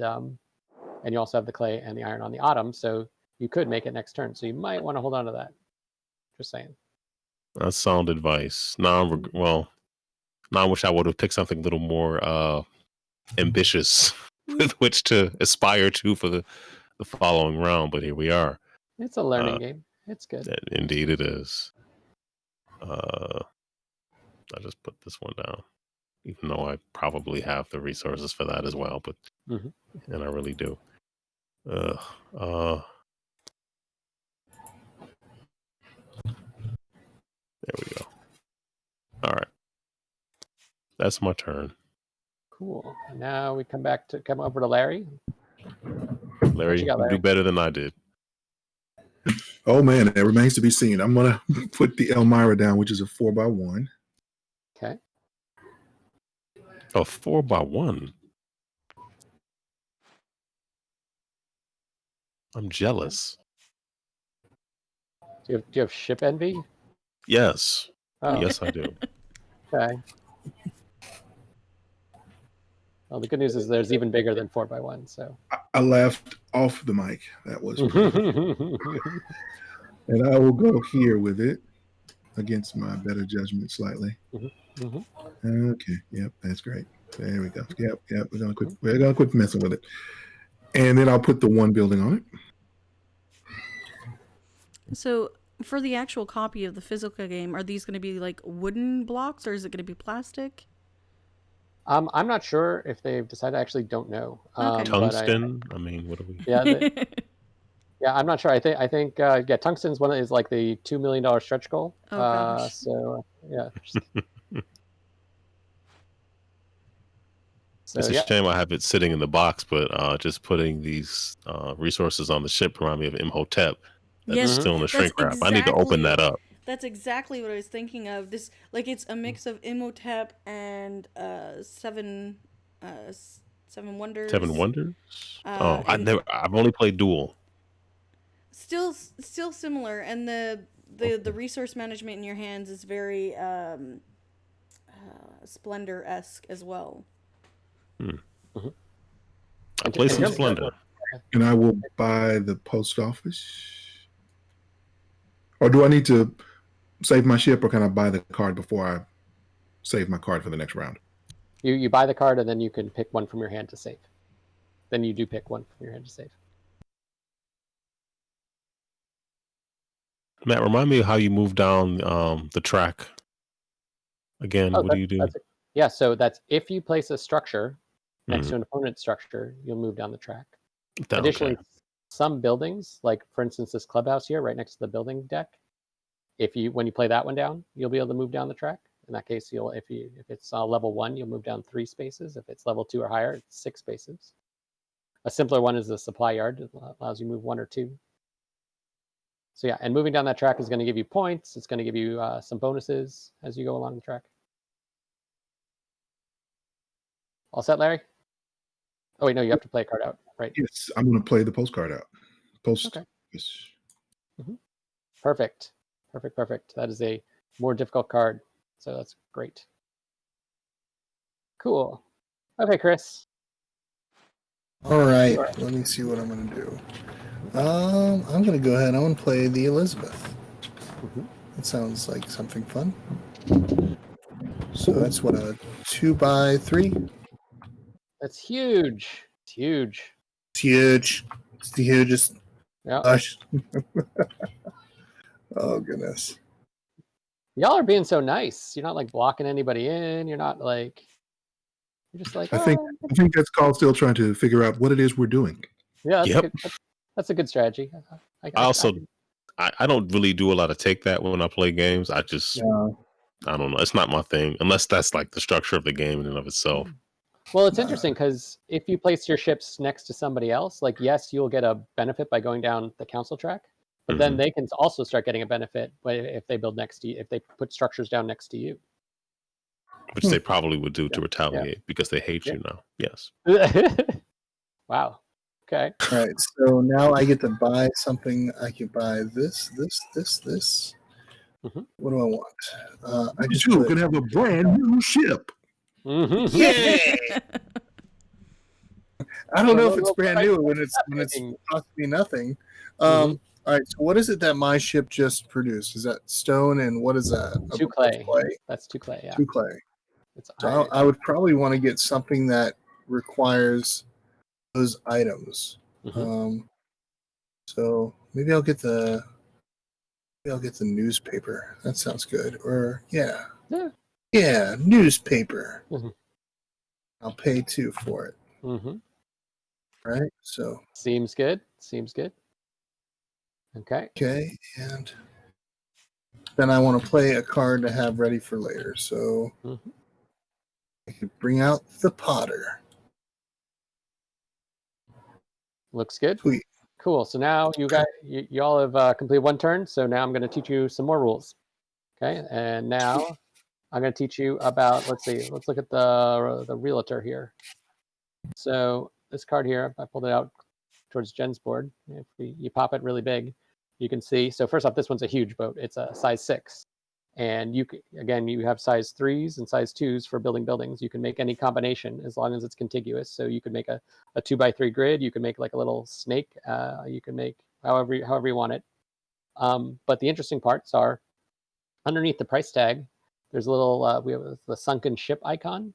you also have the clay and the iron on the autumn, so you could make it next turn. So you might want to hold on to that. Just saying. That's sound advice. Now, I wish I would have picked something a little more ambitious with which to aspire to for the following round. But here we are. It's a learning game. It's good. Indeed, it is. I just put this one down, even though I probably have the resources for that as well. But Mhm. and I really do. There we go. All right, that's my turn. Cool. And now we come over to Larry. Larry, you got, you Larry? do better than I did. Oh man, it remains to be seen. I'm gonna put the Elmira down, which is a 4x1. Okay. A 4x1. I'm jealous. Do you have ship envy? Yes. Oh, Yes, I do. okay. Well, the good news is there's even bigger than 4x1. So. I laughed off the mic. That was and I will go here with it against my better judgment slightly. Mhm. Okay. Yep, that's great. There we go. Yep. We're gonna quit messing with it. And then I'll put the 1 building on it. So for the actual copy of the physical game, are these going to be like wooden blocks or is it going to be plastic? I'm not sure if they've decided. I actually don't know. Okay. Tungsten. I mean, what are we? Yeah, yeah, I'm not sure. I think yeah, tungsten's one is like the $2 million stretch goal. Oh, gosh. So yeah. So It's a yeah. shame I have it sitting in the box, but just putting these resources on the ship remind me of Imhotep. That's Yes, still in the that's shrink wrap. I need to open that up. That's exactly what I was thinking of. This, like, it's a mix of Imhotep and seven wonders. 7 Wonders. And I've only played Duel. still similar, and the resource management in your hands is very Splendor-esque as well. I play some Splendor. And I will buy the post office. Or do I need to save my ship, or can I buy the card before I save my card for the next round? You buy the card and then you can pick one from your hand to save. Then you do pick one from your hand to save. Matt, remind me of how you move down the track. Again, what do you do? Yeah, so that's if you place a structure next Mhm. to an opponent's structure, you'll move down the track. Okay. Additionally, some buildings, like for instance this clubhouse here, right next to the building deck, when you play that one down, you'll be able to move down the track. In that case, if it's level 1, you'll move down 3 spaces. If it's level 2 or higher, it's 6 spaces. A simpler one is the supply yard. It allows you to move 1 or 2. So yeah, and moving down that track is going to give you points. It's going to give you some bonuses as you go along the track. All set, Larry? Oh wait, no, you have to play a card out, right? Yes, I'm going to play the postcard out. Okay. Perfect. That is a more difficult card, so that's great. Cool. Okay, Chris. All right, let me see what I'm going to do. I'm going to go ahead. I'm going to play the Elizabeth. That sounds like something fun. So that's what, a 2x3? That's huge. It's huge. It's huge. It's the hugest. Yeah. Gosh. Oh, goodness. Y'all are being so nice. You're not like blocking anybody in. You're not like. You're just like. I think that's called still trying to figure out what it is we're doing. Yeah, that's a good strategy. I don't really do a lot of take that when I play games. I just I don't know. It's not my thing unless that's like the structure of the game in and of itself. Well, it's interesting because if you place your ships next to somebody else, like yes, you'll get a benefit by going down the council track, but then they can also start getting a benefit if they build next to you, if they put structures down next to you. Which they probably would do to retaliate because they hate you now. Yes. Wow. Okay. All right, so now I get to buy something. I can buy this. What do I want? I just could have a brand new ship. Yeah. I don't know if it's brand new when it's cost me nothing. All right, so what is it that my ship just produced? Is that stone, and what is that? 2 clay. That's 2 clay. Yeah. 2 clay. So I would probably want to get something that requires those items. So maybe I'll get the newspaper. That sounds good. Or yeah, newspaper. I'll pay 2 for it. Right. So seems good. Okay, and then I want to play a card to have ready for later. So I could bring out the Potter. Looks good. Sweet. Cool. So now you all have completed 1 turn. So now I'm going to teach you some more rules. Okay, and now I'm going to teach you about. Let's look at the realtor here. So this card here, I pulled it out towards Jen's board. If you pop it really big, you can see. So first off, this one's a huge boat. It's a size 6. And you have size 3s and size 2s for building buildings. You can make any combination as long as it's contiguous. So you could make a 2x3 grid. You can make like a little snake. You can make however you want it. But the interesting parts are underneath the price tag. There's a little we have the sunken ship icon.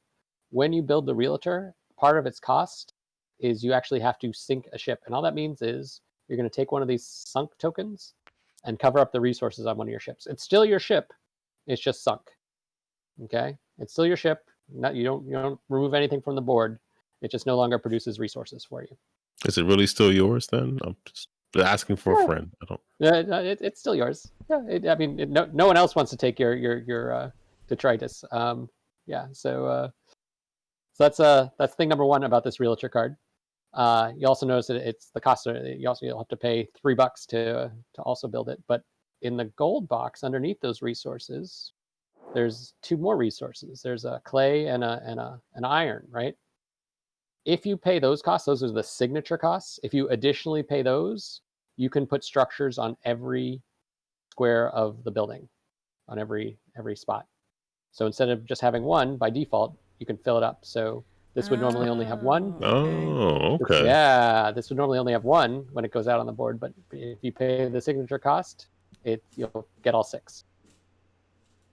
When you build the realtor, part of its cost is you actually have to sink a ship, and all that means is you're going to take one of these sunk tokens and cover up the resources on one of your ships. It's still your ship. It's just sunk. Okay? It's still your ship. you don't remove anything from the board. It just no longer produces resources for you. Is it really still yours then? I'm just asking for a friend. I don't. Yeah, it's still yours. Yeah, no one else wants to take your detritus. Yeah, so that's thing number one about this realtor card. You also notice that it's the cost. You'll have to pay $3 to also build it. But in the gold box underneath those resources, there's 2 more resources. There's a clay and an iron, right? If you pay those costs, those are the signature costs. If you additionally pay those, you can put structures on every square of the building, on every spot. So instead of just having one by default, you can fill it up. So this would normally only have one. Oh, okay. Yeah, this would normally only have one when it goes out on the board, but if you pay the signature cost, you'll get all 6.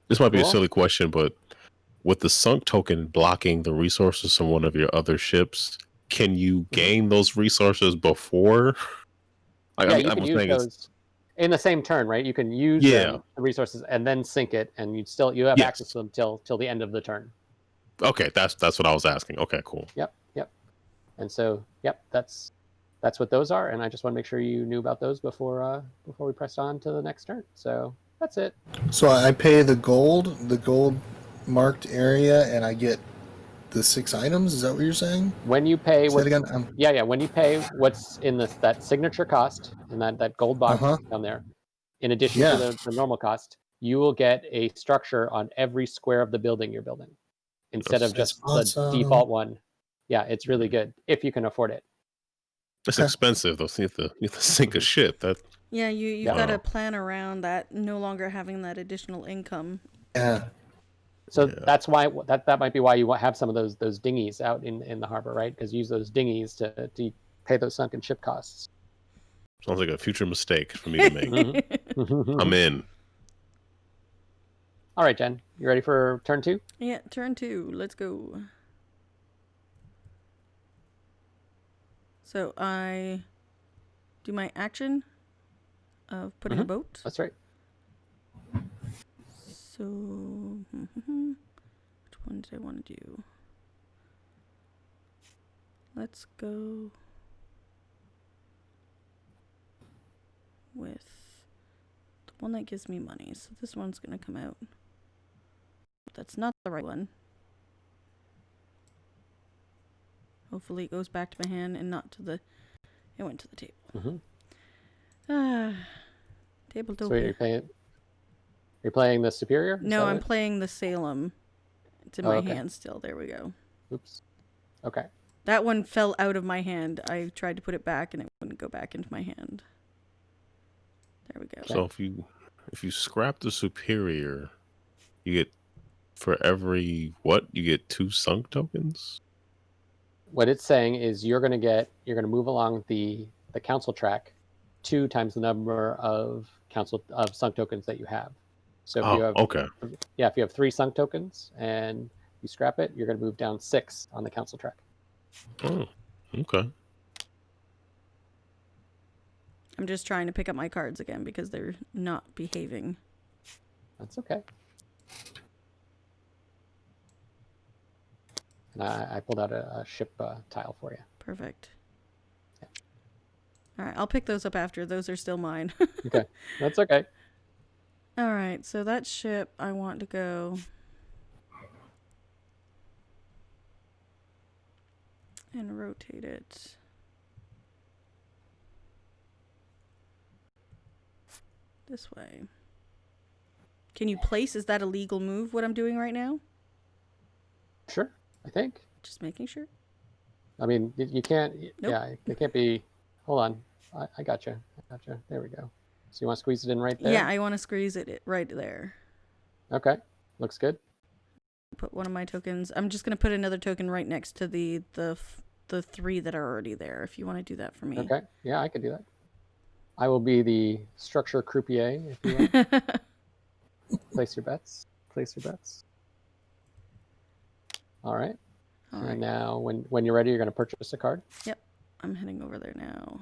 This might be a Cool. silly question, but with the sunk token blocking the resources from one of your other ships, can you gain those resources before? You can use those in the same turn, right? You can use the resources and then sink it, and you have access to them till the end of the turn. Okay, that's what I was asking. Okay, cool. Yep. And so, that's what those are, and I just want to make sure you knew about those before we pressed on to the next turn. So that's it. So I pay the gold marked area, and I get the 6 items. Is that what you're saying? When you pay Say it again. when you pay what's in that signature cost and that gold box down there, in addition to the normal cost, you will get a structure on every square of the building you're building instead of just the default one. Yeah, it's really good if you can afford it. It's expensive though. So you have to sink a ship. You've got to plan around that, no longer having that additional income. Yeah. So that's why that might be why you have some of those dinghies out in the harbor, right? Because you use those dinghies to pay those sunken ship costs. Sounds like a future mistake for me to make. I'm in. All right, Jen, you ready for turn 2? Yeah, turn 2. Let's go. So I do my action of putting a boat. That's right. So, which one did I want to do? Let's go with the one that gives me money. So this one's going to come out. That's not the right one. Hopefully it goes back to my hand and not to the... It went to the table. Tabletopia. So you're playing the Superior? No, I'm playing the Salem. It's in my hand still. There we go. Oops. Okay. That one fell out of my hand. I tried to put it back and it wouldn't go back into my hand. There we go. So if you scrap the Superior, you get for every you get 2 sunk tokens? What it's saying is you're going to move along the council track 2 times the number of sunk tokens that you have. So if you have if you have 3 sunk tokens and you scrap it, you're going to move down 6 on the council track. Oh, okay. I'm just trying to pick up my cards again because they're not behaving. That's okay. And I pulled out a ship tile for you. Perfect. Yeah. All right, I'll pick those up after. Those are still mine. Okay, that's okay. All right, so that ship, I want to go and rotate it. This way. Can you place? Is that a legal move, what I'm doing right now? Sure, I think. Just making sure. I mean, you can't... Nope. Yeah, it can't be... Hold on. I got you. There we go. So you want to squeeze it in right there? Yeah, I want to squeeze it right there. Okay, looks good. Put one of my tokens. I'm just going to put another token right next to the 3 that are already there, if you want to do that for me. Okay, yeah, I can do that. I will be the structure croupier, if you will. Place your bets. All right. And now, when you're ready, you're going to purchase a card. Yep, I'm heading over there now.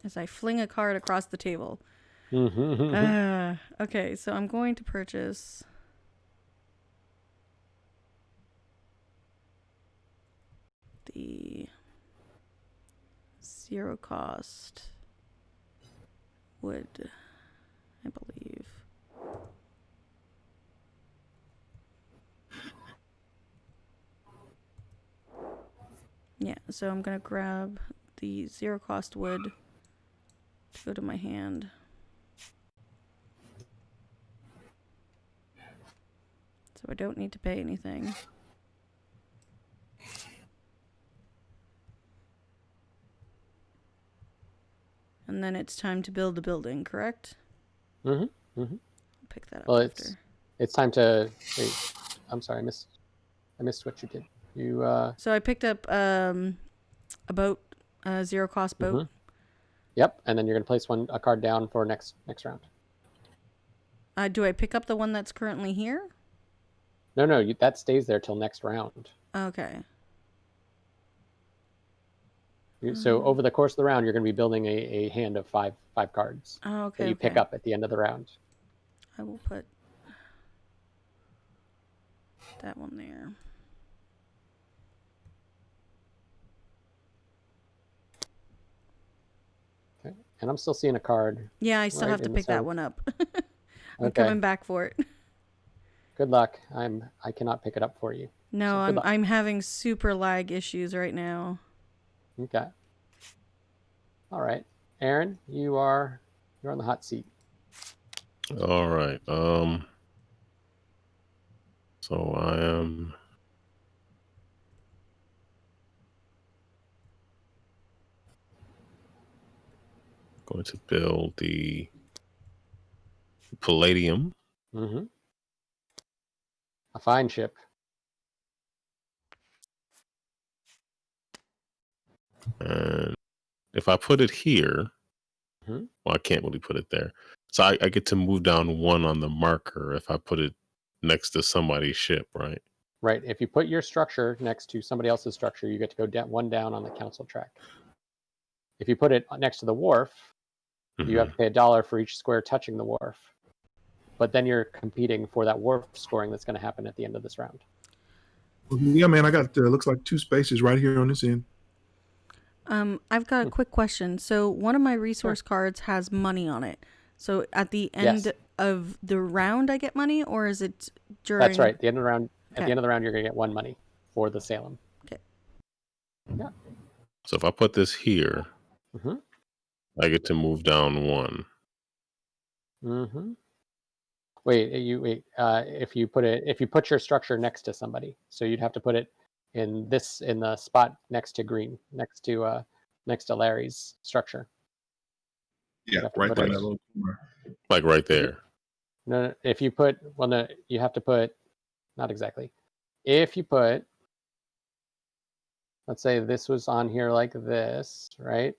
As I fling a card across the table. Okay, so I'm going to purchase the 0 cost wood, I believe. Yeah, so I'm gonna grab the 0 cost wood to go to my hand. So I don't need to pay anything. And then it's time to build a building, correct? I'll pick that up Well, after. it's time to wait. I'm sorry, I missed what you did. You So I picked up a boat, a 0 cost boat. Yep, and then you're gonna place a card down for next round. Do I pick up the one that's currently here? No, that stays there till next round. Okay. So over the course of the round, you're going to be building a hand of five cards Oh, okay. that you pick up at the end of the round. I will put that one there. Okay, and I'm still seeing a card. Yeah, I still right have to in the pick that center. one up. I'm Okay. coming back for it. Good luck. I cannot pick it up for you. No, So good luck. I'm having super lag issues right now. Okay. All right, Aaron, you're on the hot seat. All right. So I am going to build the Palladium. A fine ship. And if I put it here, well, I can't really put it there. So I get to move down 1 on the marker if I put it next to somebody's ship, right? Right. If you put your structure next to somebody else's structure, you get to go down 1 down on the council track. If you put it next to the wharf, you have to pay $1 for each square touching the wharf. But then you're competing for that wharf scoring that's going to happen at the end of this round. Yeah, man, I got looks like 2 spaces right here on this end. I've got a quick question. So one of my resource cards has money on it. So at the end of the round, I get money, or is it during? That's right. At the end of the round, you're going to get 1 money for the Salem. Okay. Yeah. So if I put this here, I get to move down 1. Wait. If you put your structure next to somebody, so you'd have to put it in the spot next to green, next to Larry's structure. Yeah, right there in that little corner. Like right there. No, if you put, you have to put, not exactly. If you put, let's say this was on here like this, right?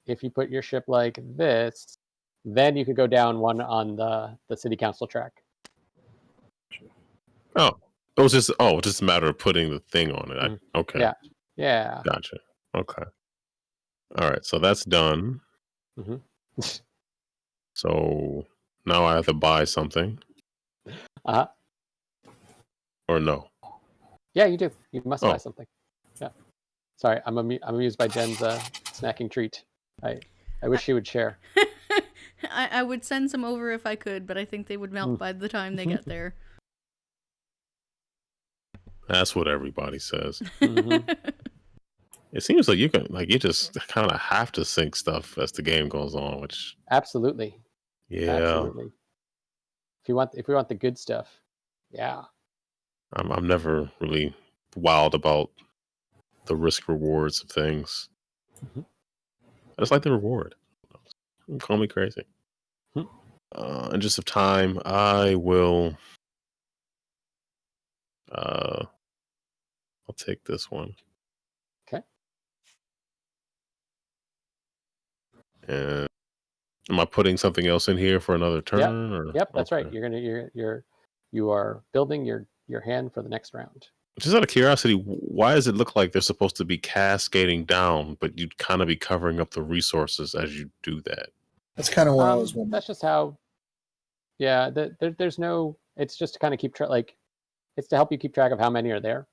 If you put your ship like this, then you could go down 1 on the city council track. Oh, it was just a matter of putting the thing on it. Okay. Yeah. Gotcha. Okay. All right. So that's done. So now I have to buy something. Or no? Yeah, you do. You must buy something. Yeah. Sorry, I'm amused by Jen's snacking treat. I wish she would share. I would send some over if I could, but I think they would melt by the time they get there. That's what everybody says. It seems like you just kind of have to sync stuff as the game goes on, which absolutely. Absolutely. If we want the good stuff, yeah. I'm never really wild about the risk rewards of things. I just like the reward. Call me crazy. In just of time, I will. I'll take this one. Okay. And am I putting something else in here for another turn? Yep, that's right. You are building your hand for the next round. Just out of curiosity, why does it look like they're supposed to be cascading down, but you'd kind of be covering up the resources as you do that? That's kind of what I was wondering. That's just how. Yeah, there's no. It's just to kind of keep track. Like, it's to help you keep track of how many are there,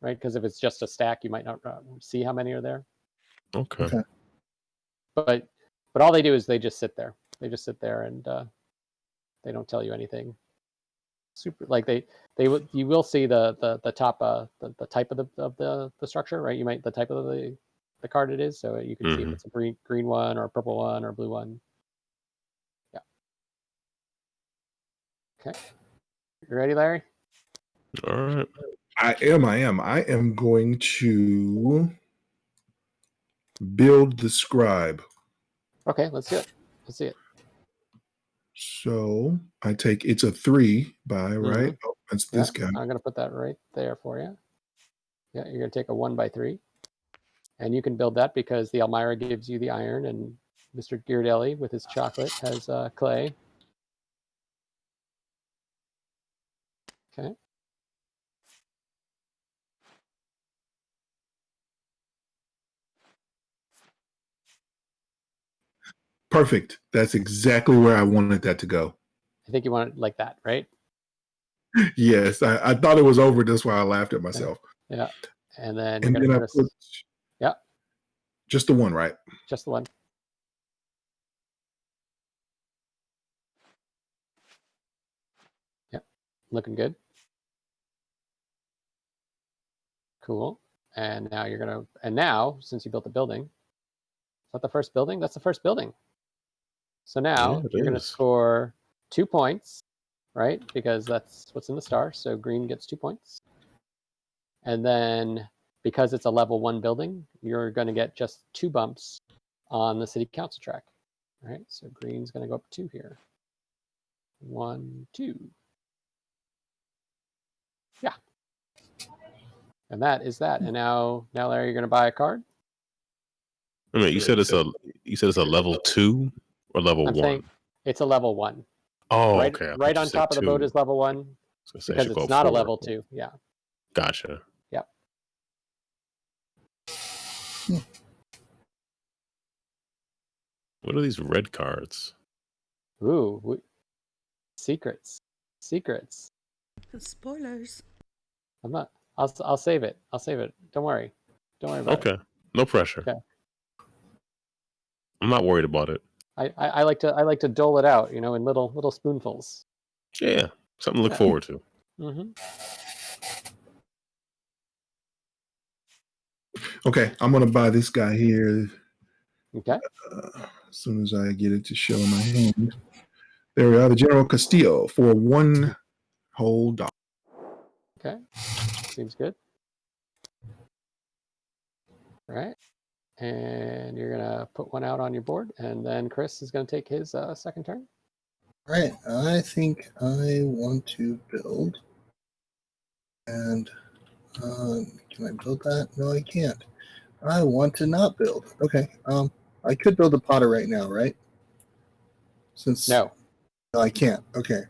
right? Because if it's just a stack, you might not see how many are there. Okay. But all they do is they just sit there. They just sit there and they don't tell you anything. Super, like you will see the top the type of the structure, right? You might the type of the card it is, so you can see if it's a green one or a purple one or a blue one. Yeah. Okay. You ready, Larry? All right. I am. I am going to build the scribe. Okay, let's do it. Let's see it. So I take it's a 3 by right. Oh, that's this guy. I'm gonna put that right there for you. Yeah, you're gonna take a 1 by 3, and you can build that because the Elmira gives you the iron, and Mr. Ghirardelli with his chocolate has clay. Okay. Perfect. That's exactly where I wanted that to go. I think you want it like that, right? Yes, I thought it was over. That's why I laughed at myself. Yeah. And then And then I put just the one, right? Just the one. Yep. Looking good. Cool. And now you're gonna since you built the building, is that the first building? That's the first building. So now you're gonna score 2 points, right? Because that's what's in the star. So green gets 2 points. And then because it's a level 1 building, you're gonna get just 2 bumps on the city council track. Right? So green's gonna go up 2 here. 1, 2. Yeah. And that is that. And now Larry, you're gonna buy a card. I mean, you said it's a level 2 or level 1? Saying it's a level 1. Oh, right, okay. Right on top of the boat is level 1 because it's not a level 2. Yeah. Gotcha. Yep. What are these red cards? Ooh, secrets. Spoilers. I'm not. I'll save it. Don't worry about it. Okay. No pressure. Okay. I'm not worried about it. I like to dole it out, in little spoonfuls. Yeah, something to look forward to. Mm-hmm. Okay, I'm gonna buy this guy here. Okay. As soon as I get it to show in my hand. There we are, the General Castillo for 1 whole dollar. Okay. Seems good. All right. And you're gonna put one out on your board, and then Chris is gonna take his second turn. All right, I think I want to build. And can I build that? No, I can't. I want to not build. Okay. I could build a Potter right now, right? No, I can't. Okay.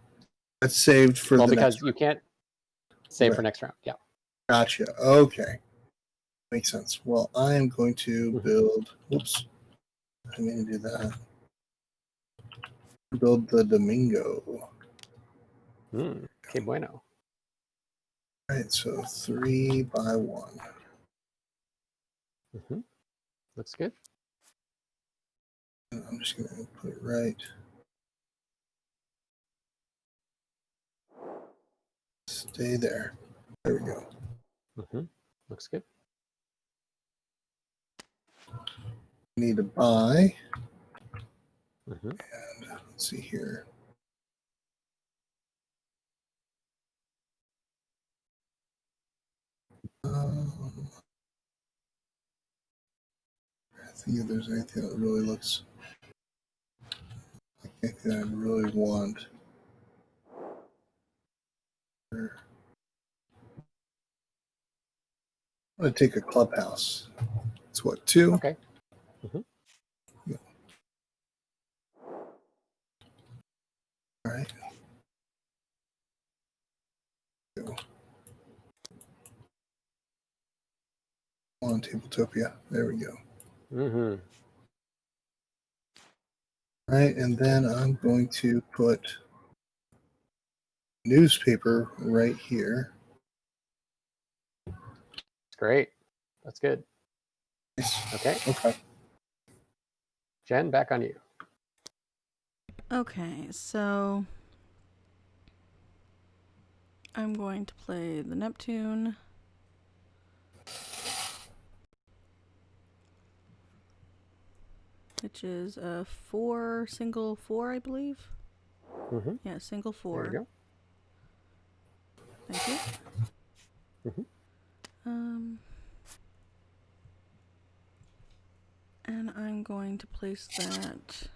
That's saved for the because next you can't save for next round. Yeah. Gotcha. Okay. Makes sense. Well, I am going to build. Whoops. I need to do that. Build the Domingo. Que bueno. All right. So 3 by 1. Looks good. I'm just going to put it right. Stay there. There we go. Looks good. Need to buy. And let's see here. I think if there's anything that really looks like anything I really want. I'm going to take a clubhouse. It's what, 2? Okay. Yeah. All right. On Tabletopia. There we go. All Right, and then I'm going to put newspaper right here. Great. That's good. Okay. Okay. Jen, back on you. Okay, so I'm going to play the Neptune. Which is a single four, I believe. Mm-hmm. Yeah, single There four. you go. Thank you. Mm-hmm. And I'm going to place that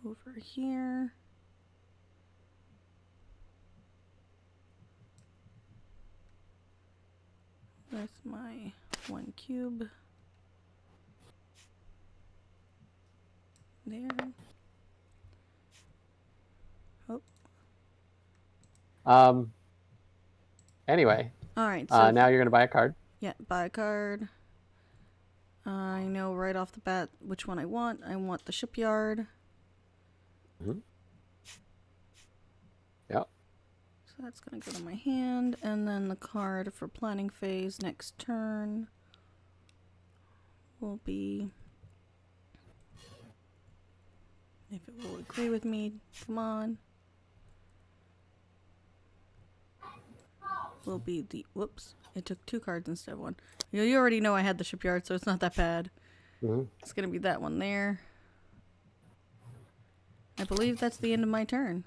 over here. With my 1 cube. There. Oh. Anyway. Alright, so now you're going to buy a card. yeah, buy a card. I know right off the bat which one I want. I want the shipyard. Mm-hmm. Yep. So that's going to go to my hand. And then the card for planning phase next turn will be... If it will agree with me, come on. Will be the... Whoops. It took 2 cards instead of 1. You already know I had the shipyard, so it's not that bad. Mm-hmm. It's going to be that one there. I believe that's the end of my turn.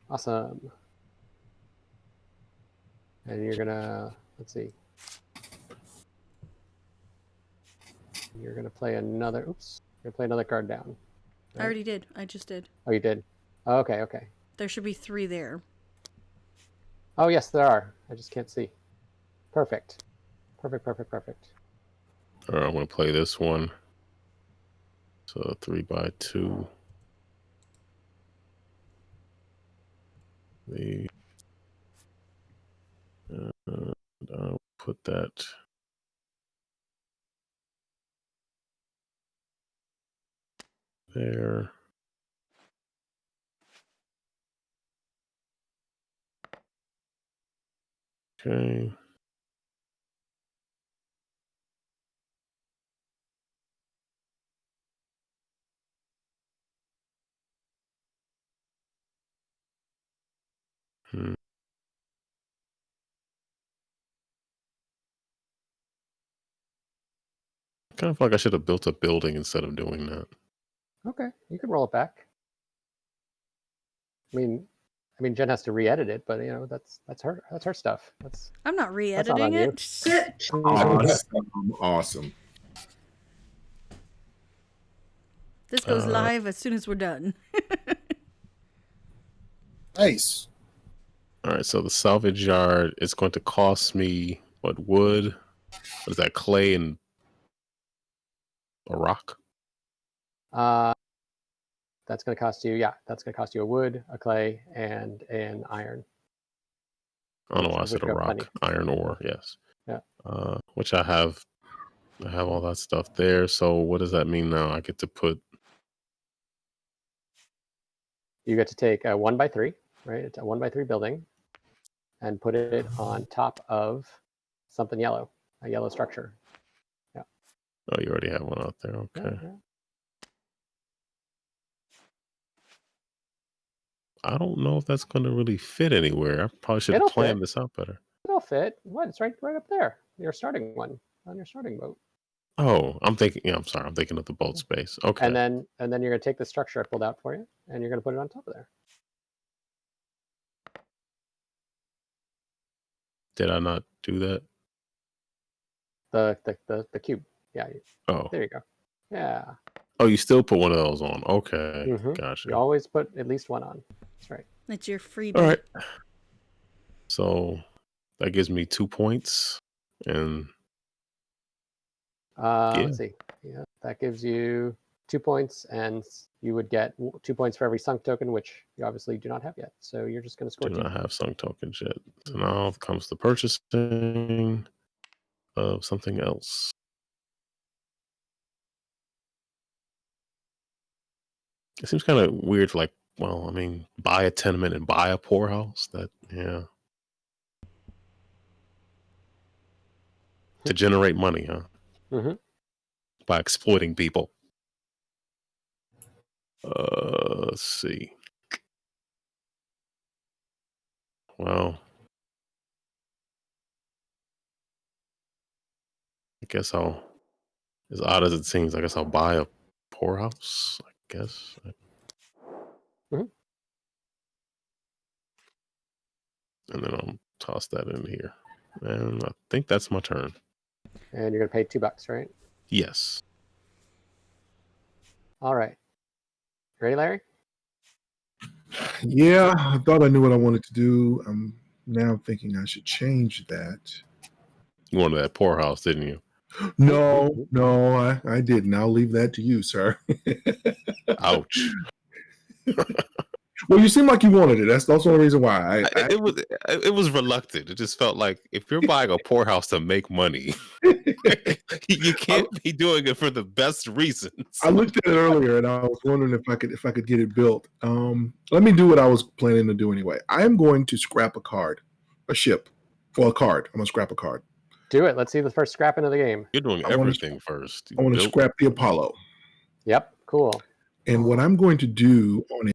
Awesome. And you're going to... Let's see. You're going to play another... Oops. You're going to play another card down. Right? I already did. I just did. Oh, you did? Oh, okay, okay. There should be 3 there. Oh, yes, there are. I just can't see. Perfect. Perfect, perfect, perfect. All right, I'm going to play this one. So 3x2. I'll put that there. Okay. Kind of feel like I should have built a building instead of doing that. Okay, you can roll it back. I mean, Jen has to re-edit it, but you know that's her stuff. I'm not not re-editing on you. it. Awesome. This goes live as soon as we're done. Nice. All right, so the salvage yard is going to cost me what, wood? What is that, clay and a rock? That's going to cost you. Yeah, that's going to cost you a wood, a clay, and an iron. I don't know why I Which said a got rock. plenty. Iron ore, yes. Yeah. Which I have. I have all that stuff there. So what does that mean now? I get to put... You get to take a 1x3, right? It's a 1x3 building, and put it on top of something yellow, a yellow structure. Yeah. Oh, you already have one out there. Okay. Yeah. I don't know if that's going to really fit anywhere. I probably should have It'll planned fit. this out better. It'll fit. What? It's right up there. Your starting one on your starting boat. Oh, I'm thinking. Yeah, I'm sorry. I'm thinking of the boat space. Okay. And then you're gonna take the structure I pulled out for you, and you're gonna put it on top of there. Did I not do that? The cube. Yeah. Oh. There you go. Yeah. Oh, you still put one of those on. Okay. Mm-hmm. Gotcha. You always put at least one on. That's right. It's your freebie. All right. So that gives me 2 points. And Let's see. Yeah, that gives you 2 points, and you would get 2 points for every sunk token, which you obviously do not have yet. So you're just going to score do 2. not have sunk tokens yet. So now comes the purchasing of something else. It seems kind of weird for like, well, I mean, buy a tenement and buy a poorhouse. Yeah. To generate money, huh? Mm-hmm. By exploiting people. Let's see. Well, I guess as odd as it seems, I guess I'll buy a poorhouse. I guess. Mm-hmm. And then I'll toss that in here. And I think that's my turn. And you're going to pay $2, right? Yes. All right. Ready, Larry? Yeah, I thought I knew what I wanted to do. I'm now thinking I should change that. You wanted that poorhouse, didn't you? No, I didn't. I'll leave that to you, sir. Ouch. Well, you seem like you wanted it. That's the only reason why. It was reluctant. It just felt like if you're buying a poorhouse to make money, you can't be doing it for the best reasons. I looked at it earlier and I was wondering if I could get it built. Let me do what I was planning to do anyway. I am going to scrap a ship for a card. I'm gonna scrap a card. Do it. Let's see the first scrapping of the game. You're doing everything first. I want to scrap the Apollo. Yep. Cool. And what I'm going to do on it,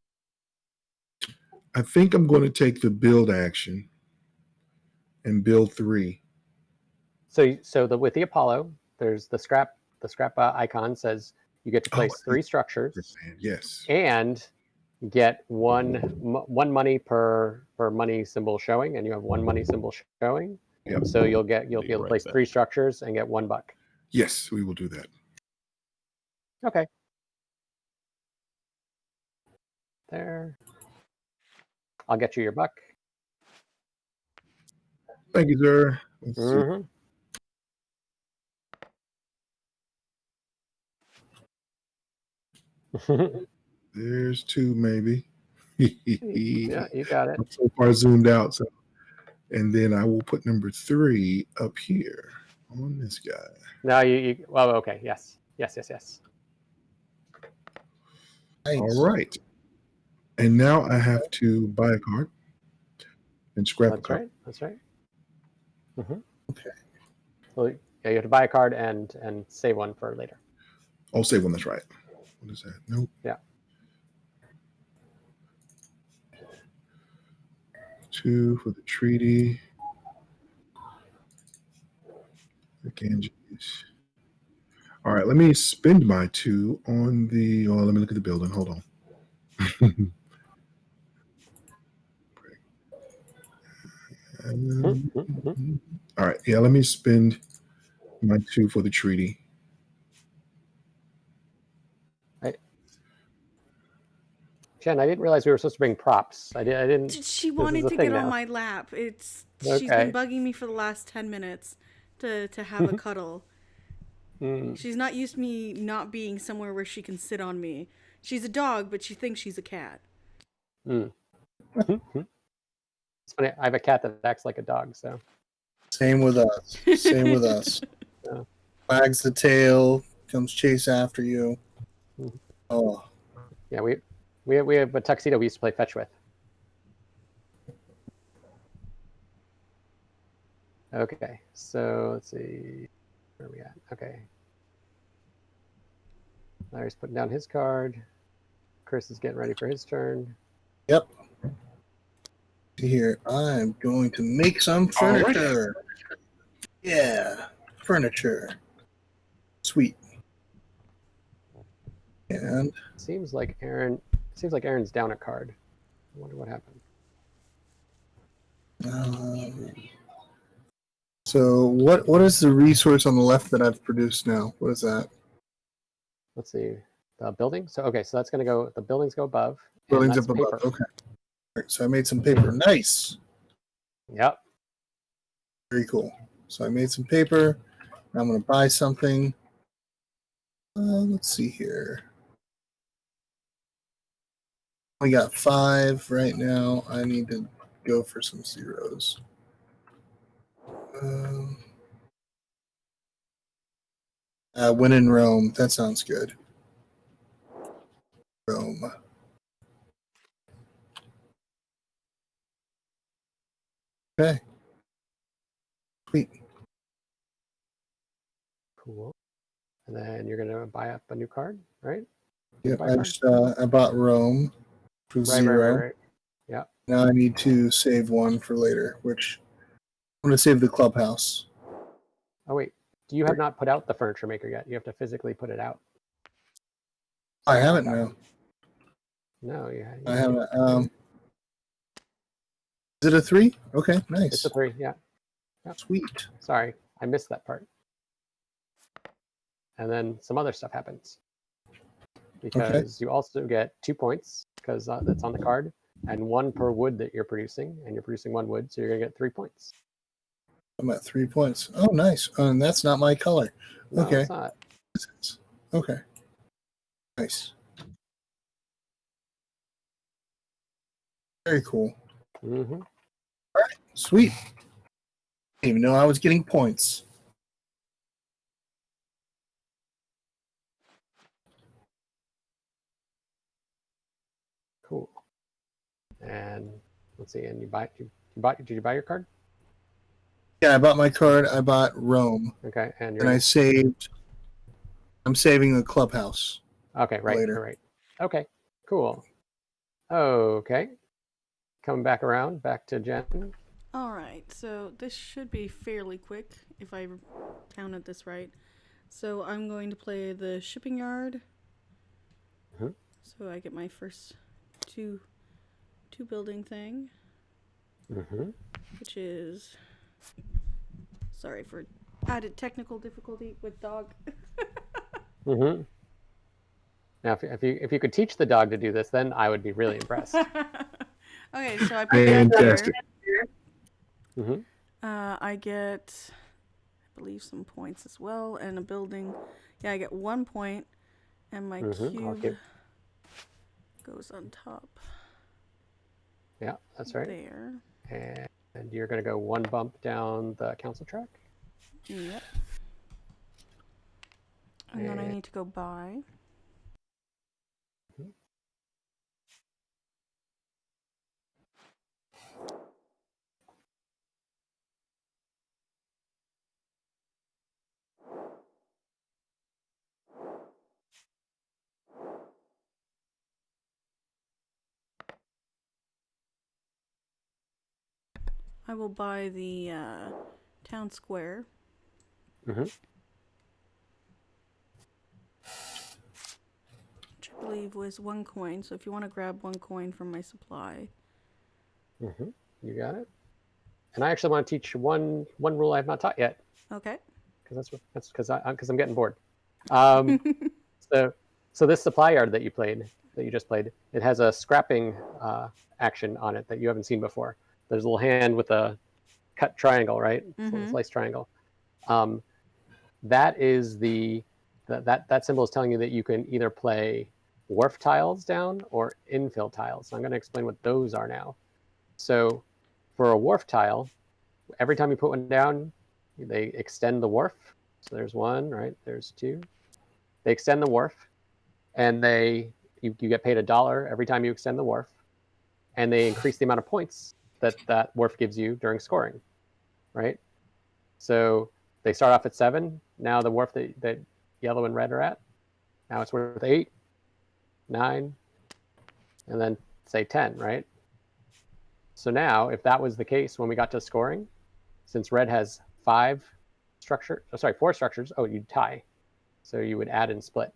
I think I'm going to take the build action and build 3. So with the Apollo, there's the scrap icon says you get to place 3 structures. Yes. And get one money per money symbol showing, and you have 1 money symbol showing. Yep. So you'll be able to place 3 structures and get $1. Yes, we will do that. Okay. There. I'll get you your $1. Thank you, sir. Let's Mm-hmm. see. There's 2, maybe. Yeah, you got it. I'm so far zoomed out. So, and then I will put number 3 up here on this guy. Now you well, okay, yes. Nice. All right. And now I have to buy a card and scrap a card. That's right. Okay. Well, yeah, you have to buy a card and save one for later. Oh, save one. That's right. What is that? Nope. Yeah. 2 for the treaty. The Ganges. All right, let me spend my 2 on the. Oh, let me look at the building. Hold on. All right, yeah, let me spend my 2 for the treaty. Jen, I didn't realize we were supposed to bring props. I didn't. She wanted to get on my lap. She's been bugging me for the last 10 minutes to have a cuddle. She's not used to me not being somewhere where she can sit on me. She's a dog, but she thinks she's a cat. It's funny. I have a cat that acts like a dog, so. Same with us. Yeah. Wags the tail, comes chase after you. Oh. Yeah, we have a tuxedo we used to play fetch with. Okay, so let's see. Where are we at? Okay. Larry's putting down his card. Chris is getting ready for his turn. Yep. Here, I'm going to make some furniture. Right. Yeah, furniture. Sweet. And seems like Aaron's down a card. I wonder what happened. So what is the resource on the left that I've produced now? What is that? Let's see. The building. So that's going to go. The buildings go above. Buildings up above. Okay. All right, so I made some paper. Nice. Yep. Very cool. So I made some paper. I'm going to buy something. Let's see here. We got 5 right now. I need to go for some zeros. When in Rome. That sounds good. Rome. Okay. Sweet. Cool. And then you're gonna buy up a new card, right? Yep, Buy a card? I bought Rome for Right. 0. Yeah. Now I need to save one for later, which I'm going to save the clubhouse. Oh wait, you have not put out the furniture maker yet. You have to physically put it out. I haven't now. No, yeah. I haven't. Is it a 3? Okay, nice. It's a 3. Yeah. Yep. Sweet. Sorry, I missed that part. And then some other stuff happens because you also get 2 points because that's on the card, and 1 per wood that you're producing, and you're producing 1 wood, so you're gonna get 3 points. I'm at 3 points. Oh, nice. And that's not my color. No, Okay. it's not. Okay. Nice. Very cool. Mm-hmm. Sweet. Didn't even know I was getting points. Cool. And let's see. And did you buy your card? Yeah, I bought my card. I bought Rome. Okay. And I saved. I'm saving the clubhouse. Okay. Right. Later. Right. Okay. Cool. Okay. Coming back around, back to Jen. All right, so this should be fairly quick if I counted this right. So I'm going to play the shipping yard. Mhm. So I get my first two building thing, Mm-hmm. which is, sorry for added technical difficulty with dog. Mm-hmm. Now, if you could teach the dog to do this, then I would be really impressed. Okay, so I put that Fantastic. there. Mm-hmm. I get, I believe, some points as well, and a building. Yeah, I get 1 point, and my cube goes on top. Yeah, that's right. There. And you're going to go 1 bump down the council track. Yep. And then I need to go by. I will buy the town square. Mm-hmm. Which I believe was 1 coin. So if you want to grab 1 coin from my supply. Mm-hmm. You got it. And I actually want to teach one rule I have not taught yet. Okay. Because that's because I'm getting bored. So this supply yard that you just played, it has a scrapping action on it that you haven't seen before. There's a little hand with a cut triangle, right? Mm-hmm. Slice triangle. That is that symbol is telling you that you can either play wharf tiles down or infill tiles. So I'm going to explain what those are now. So for a wharf tile, every time you put one down, they extend the wharf. So there's 1, right? There's 2. They extend the wharf, and you get paid $1 every time you extend the wharf, and they increase the amount of points that wharf gives you during scoring, right? So they start off at 7. Now the wharf that yellow and red are at, now it's worth 8, 9, and then say 10, right? So now, if that was the case when we got to scoring, since red has 4 structures, you'd tie. So you would add and split.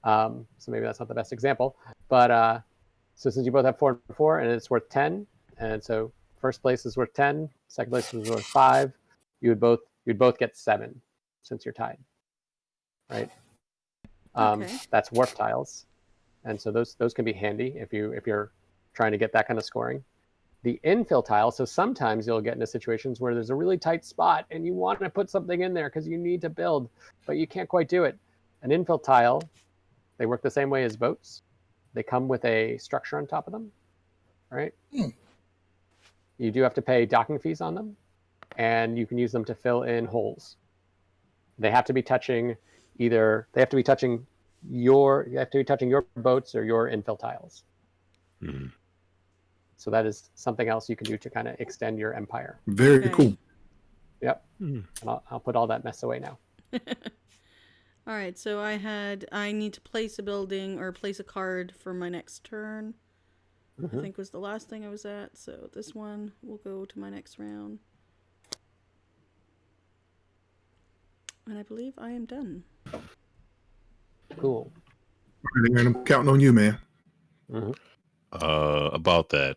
So maybe that's not the best example, but so since you both have 4 and 4, and it's worth 10, and so first place is worth 10, second place is worth 5, you'd both get 7 since you're tied, right? Okay. That's wharf tiles, and so those can be handy if you're trying to get that kind of scoring. The infill tile, so sometimes you'll get into situations where there's a really tight spot and you want to put something in there because you need to build, but you can't quite do it. An infill tile, they work the same way as boats. They come with a structure on top of them, right? You do have to pay docking fees on them, and you can use them to fill in holes. They have to be touching your boats or your infill tiles. Mm-hmm. So that is something else you can do to kind of extend your empire. Very Okay. cool. Yep. Hmm. And I'll put all that mess away now. All right, so I need to place a building or place a card for my next turn. I think was the last thing I was at. So this one will go to my next round. And I believe I am done. Cool. And I'm counting on you, man. Mm-hmm. About that.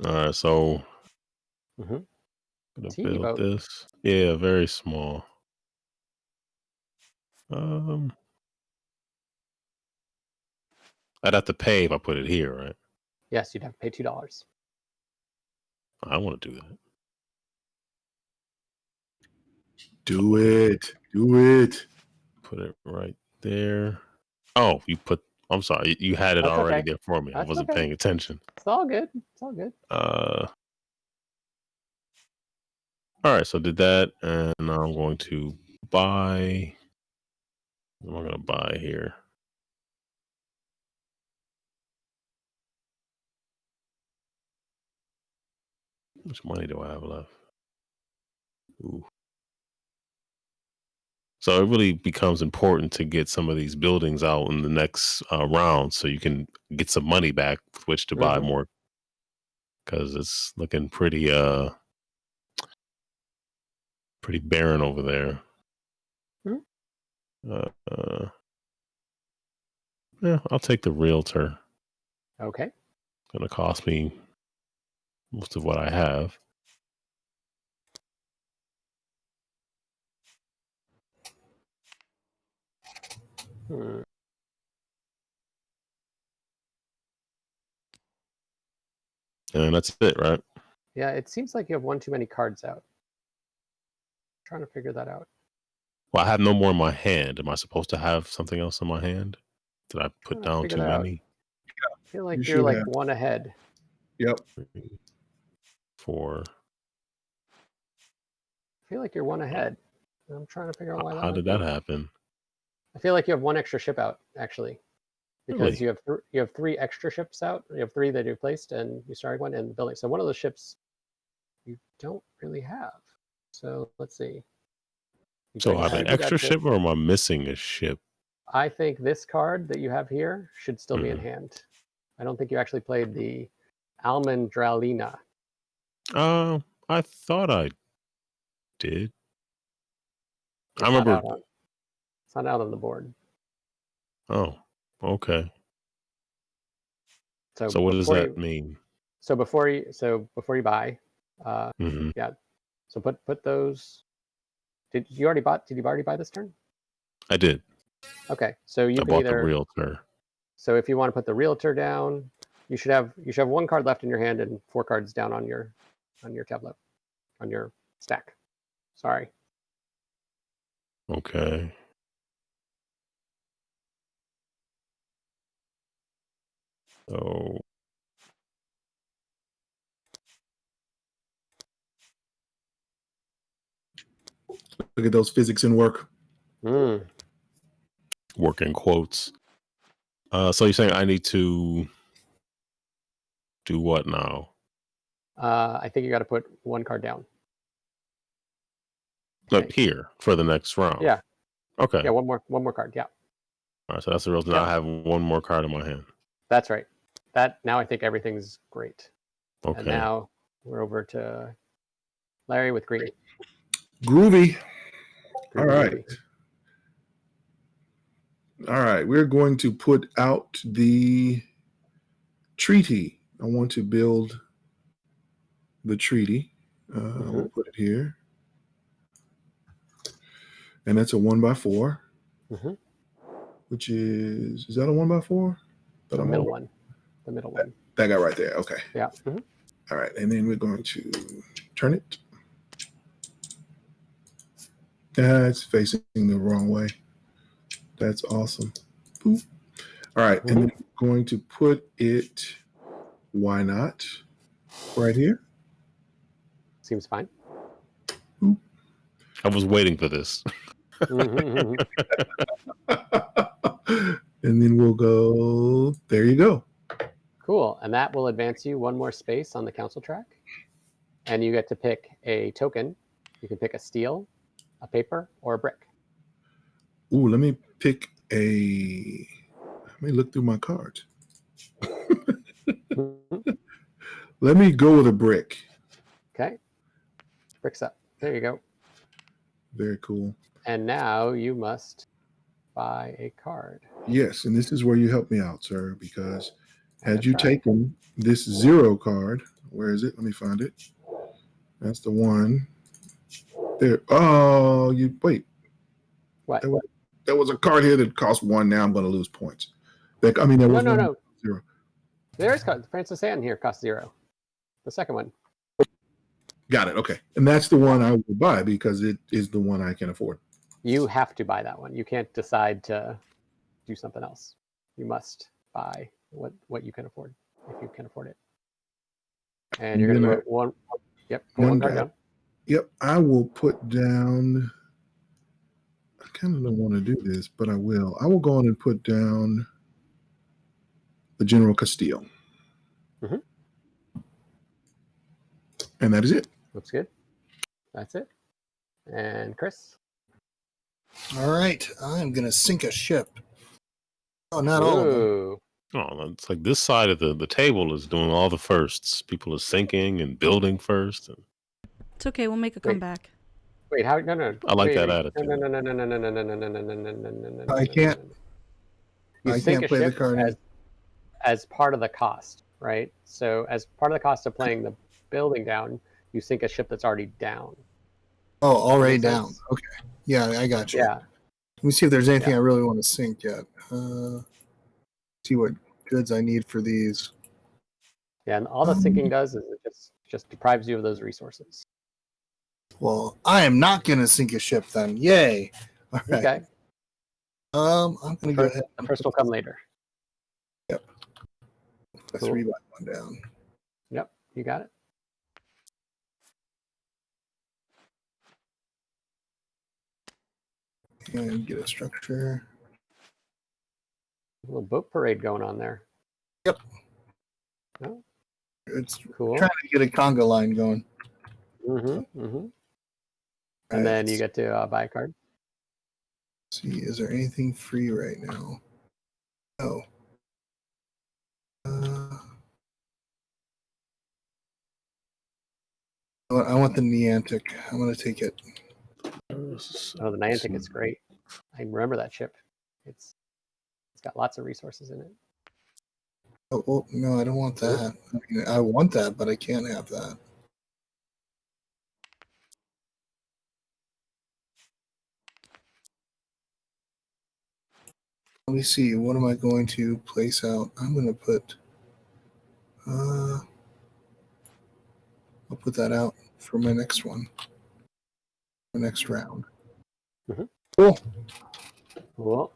All right, so Mm-hmm. gonna Teeny build boat. this. Yeah, very small. I'd have to pay if I put it here, right? Yes, you'd have to pay $2. I want to do that. Do it. Do it. Put it right there. Oh, you put. I'm sorry, you had it That's already okay. there for me. I That's wasn't okay. paying attention. It's all good. It's all good. All right, so did that, and now I'm going to buy. What am I going to buy here? How much money do I have left? Ooh. So it really becomes important to get some of these buildings out in the next round, so you can get some money back with which to buy more. Because it's looking pretty barren over there. Yeah, I'll take the realtor. Okay. It's gonna cost me most of what I have. And that's it, right? Yeah, it seems like you have one too many cards out. I'm trying to figure that out. Well, I have no more in my hand. Am I supposed to have something else in my hand? Did I put Trying to down figure too that out. many? I feel like You you're should like have. one ahead. Yep. 3, 4. I feel like you're one ahead. I'm trying to figure out why that How might did be. that happen? I feel like you have one extra ship out, actually. Because Really? you have 3 extra ships out. You have 3 that you placed, and you started one in the building. So one of those ships you don't really have. So let's see. So I have an should be that extra ship, or am I missing a ship? I think this card that you have here should still be in Mhm. hand. I don't think you actually played the Almendralina. I thought I did. It's I not remember. out on. It's not out on the board. Oh, okay. So So what does before that you, mean? before you buy, Hmm. yeah. So put those. Did you already buy this turn? I did. Okay, so you I can bought the either. realtor. So if you want to put the realtor down, you should have 1 card left in your hand and 4 cards down on your tablet, on your stack. Sorry. Okay. So Look at those physics in work. work in quotes. So you're saying I need to do what now? I think you got to put 1 card down. Look here for the next round. Yeah. Okay. Yeah, one more card. Yeah. All right. So that's the real. Now I have 1 more card in my hand. That's right. Now I think everything's great. Okay. And now we're over to Larry with green. Groovy. All Groovy, right. groovy. All right. We're going to put out the treaty. I want to build the treaty. We'll put it here. And that's a 1x4, which is that a 1x4? The middle one. The middle one. That guy right there. Okay. Yeah. All right. And then we're going to turn it. It's facing the wrong way. That's awesome. Boop. All right. And then we're going to put it, why not, right here. Seems fine. Boop. I was waiting for this. And then we'll go, there you go. Cool. And that will advance you one more space on the council track. And you get to pick a token. You can pick a steel, a paper, or a brick. Ooh, let me pick a, let me look through my cards. Let me go with a brick. Okay. Bricks up. There you go. Very cool. And now you must buy a card. Yes, and this is where you help me out, sir, because had That's you right. taken this 0 card, where is it? Let me find it. That's the one. There. Oh, you wait. What? There was a card here that cost 1. Now I'm going to lose points. There was one No. 0. There is Francis Ann here, cost 0. The second one. Got it. Okay, and that's the one I will buy because it is the one I can afford. You have to buy that one. You can't decide to do something else. You must buy what you can afford, if you can afford it. And you're going to put one. Yep, put one card down. Yep, I will put down. I kind of don't want to do this, but I will. I will go on and put down the General Castile. Mm-hmm. And that is it. Looks good. That's it. And Chris? All right, I'm gonna sink a ship. Oh, not all of them. Ooh. Oh, it's like this side of the table is doing all the firsts. People are sinking and building first. And It's okay. We'll make a Wait. comeback. Wait, how? No. I like Wait, that wait. attitude. No. I can't. You I sink can't a play the ship card. as part of the cost, right? So as part of the cost of playing the building down, you sink a ship that's already down. Oh, already Make down. sense? Okay. Yeah, I got you. Yeah. Let me see if there's anything Yeah. I really want to sink yet. See what goods I need for these. Yeah, and all that sinking does is it just deprives you of those resources. Well, I am not gonna sink a ship then. Yay! All right. Okay. I'm gonna go ahead. The first will come later. Yep. A Cool. 3 by 1 down. Yep, you got it. And get a structure. A little boat parade going on there. Yep. Oh, It's cool. trying to get a conga line going. And Right, then you get to buy a card. see, is there anything free right now? No. I want the Niantic. I'm going to take it. Oh, the Niantic is great. I remember that ship. It's got lots of resources in it. Oh, no, I don't want that. I mean, I want that, but I can't have that. Let me see. What am I going to place out? I'm going to put. I'll put that out for my next one. My next round. Cool. Cool.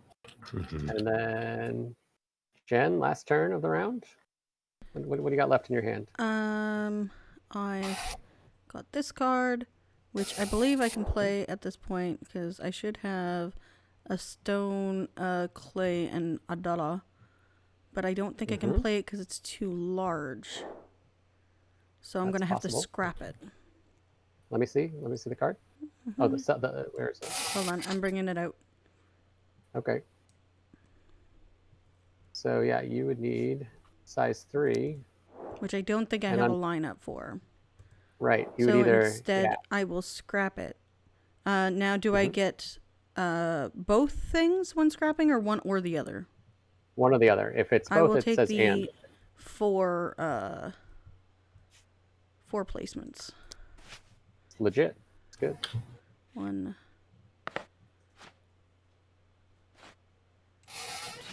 And then Jen, last turn of the round. What do you got left in your hand? I've got this card, which I believe I can play at this point because I should have a stone, clay, and a dollar. But I don't think I can play it because it's too large. So I'm going to have to scrap it. Let me see the card. Oh, where is it? Hold on, I'm bringing it out. Okay. So yeah, you would need size 3. Which I don't think I have a lineup for. Right. You so would either instead, I will scrap it. Now, do I get both things when scrapping, or one or the other? One or the other. If it's both, it says and. I will take the 4 placements. It's legit. It's good. 1,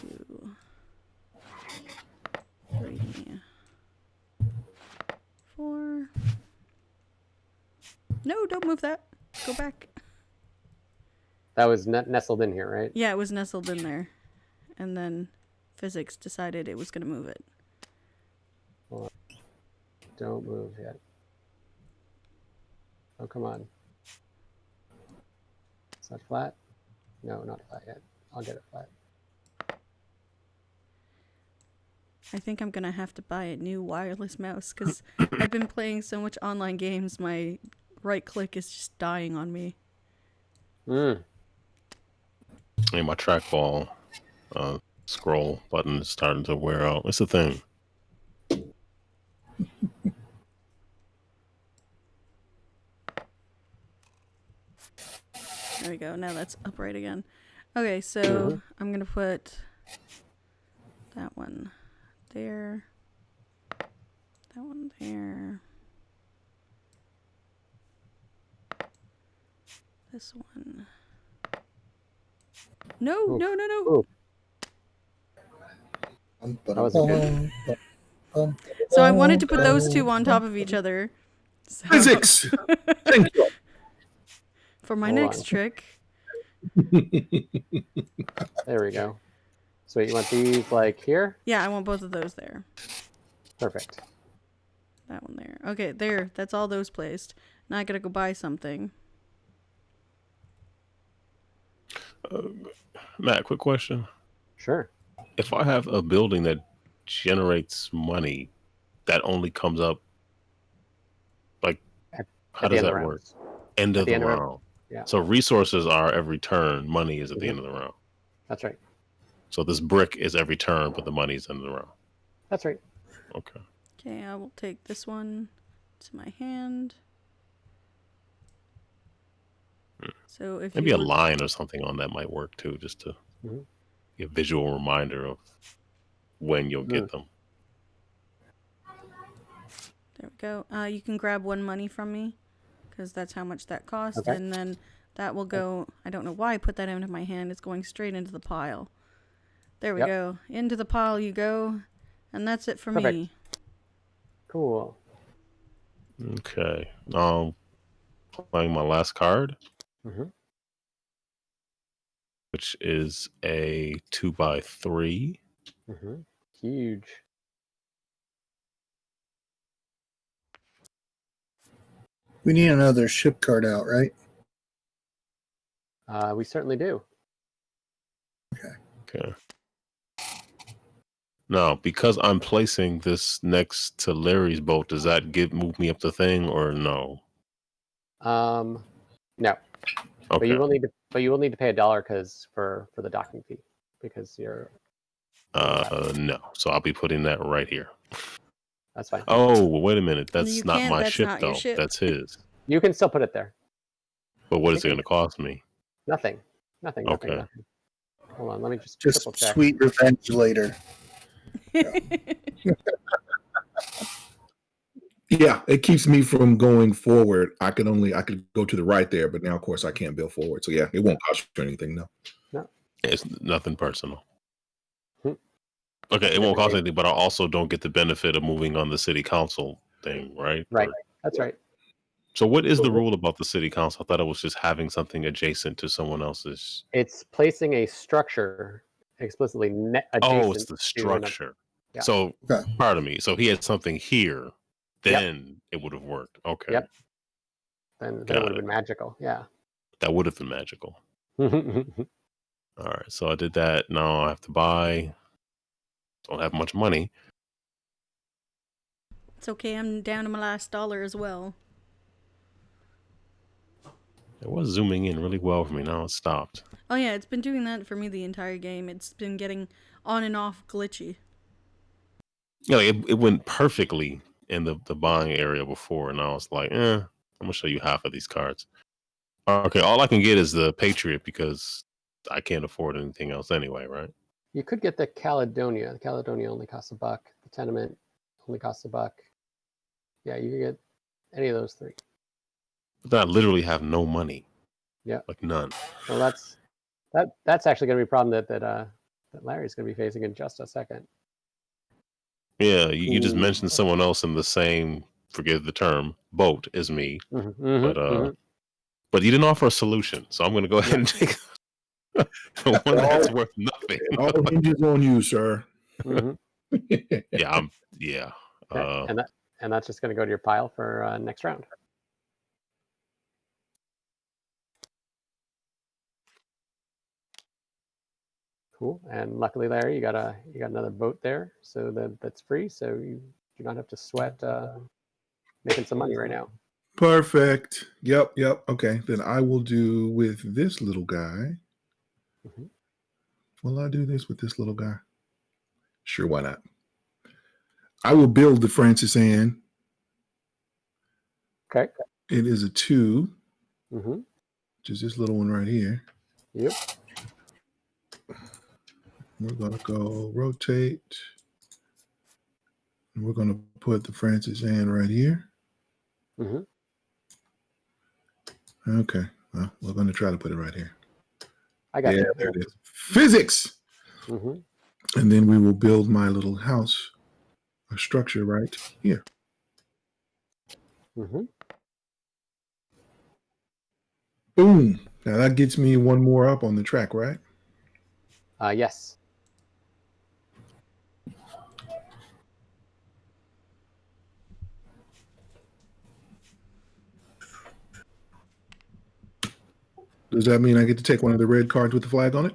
2, 3, 4. No, don't move that. Go back. That was nestled in here, right? Yeah, it was nestled in there. And then physics decided it was going to move it. Hold on. Don't move yet. Oh, come on. Is that flat? No, not flat yet. I'll get it flat. I think I'm gonna have to buy a new wireless mouse because I've been playing so much online games. My right click is just dying on me. Mm. And my trackball scroll button is starting to wear out. It's a thing. There we go. Now that's upright again. Okay, so I'm gonna put that one there. That one there. This one. No, Ooh. no, no, no. Ooh. That was good. So I wanted to put those two on top of each other. So Physics. Thank you. for my Hold next on. trick. There we go. Sweet. You want these like here? Yeah, I want both of those there. Perfect. That one there. Okay, there. That's all those placed. Now I gotta go buy something. Matt, quick question. Sure. If I have a building that generates money, that only comes up, like, how At the does end of that the work? rounds. End At of the the end of it. round. Yeah. So resources are every turn. Money is at the end of the round. That's right. So this brick is every turn, but the money is end of the round. That's right. Okay. Okay, I will take this one to my hand. So if Maybe you a look, line or something on that might work too, just to be a visual reminder of when you'll get them. there we go. You can grab one money from me because that's how much that cost, Okay. and then that will go. I don't know why I put that into my hand. It's going straight into the pile. There we Yep. go. Into the pile you go, and that's it for Perfect. me. Cool. Okay. Playing my last card, which is a 2x3. Huge. We need another ship card out, right? We certainly do. Okay. Now, because I'm placing this next to Larry's boat, does that move me up the thing or no? No. Okay. But you will need to pay $1 for the docking fee because you're. No. So I'll be putting that right here. That's fine. Oh, well, wait a minute. That's You not can't. my That's ship, not though. your ship. That's his. You can still put it there. But what is it going to cost me? Nothing. Nothing. Okay. Nothing. Hold on. Let me just Just triple check. sweet revenge later. Yeah, it keeps me from going forward. I could go to the right there, but now of course I can't build forward. So yeah, it won't cost you anything. No. No. It's nothing personal. Hmm. Okay, it won't cost anything, but I also don't get the benefit of moving on the city council thing, right? Right. Or- That's right. so what is the rule about the city council? I thought it was just having something adjacent to someone else's. It's placing a structure explicitly adjacent. Oh, it's the to another. structure. Yeah. So, Okay. pardon me. So he had something here, then it would have worked. Okay. Yep. Then it would have been magical. Yeah. That would have been magical. All right. So I did that. Now I have to buy. Don't have much money. It's okay. I'm down to my last dollar as well. It was zooming in really well for me. Now it stopped. Oh yeah, it's been doing that for me the entire game. It's been getting on and off glitchy. Yeah, like it went perfectly in the buying area before, and I was like, I'm gonna show you half of these cards. Okay, all I can get is the Patriot because I can't afford anything else anyway, right? You could get the Caledonia. The Caledonia only costs $1. The Tenement only costs $1. Yeah, you could get any of those three. But I literally have no money. Yeah. Like none. Well, that's actually going to be a problem that Larry's going to be facing in just a second. Yeah, you just mentioned someone else in the same, forgive the term, boat as me. But you didn't offer a solution, so I'm going to go ahead and take the one that's worth nothing. It all hinges on you, sir. Yeah. Okay. And that's just going to go to your pile for next round. Cool. And luckily, Larry, you got another boat there, so that's free. So you do not have to sweat making some money right now. Perfect. Yep. Okay. Then I will do with this little guy. Mhm. Will I do this with this little guy? Sure, why not? I will build the Francis Ann. Okay. It is a 2, Mm-hmm. which is this little one right here. Yep. We're going to go rotate. And we're going to put the Francis Ann right here. Mm-hmm. Okay. Well, we're going to try to put it right here. I got you. There it is. Physics! Mm-hmm. And then we will build my little house, a structure right here. Mm-hmm. Boom. Now that gets me one more up on the track, right? Yes. Does that mean I get to take one of the red cards with the flag on it?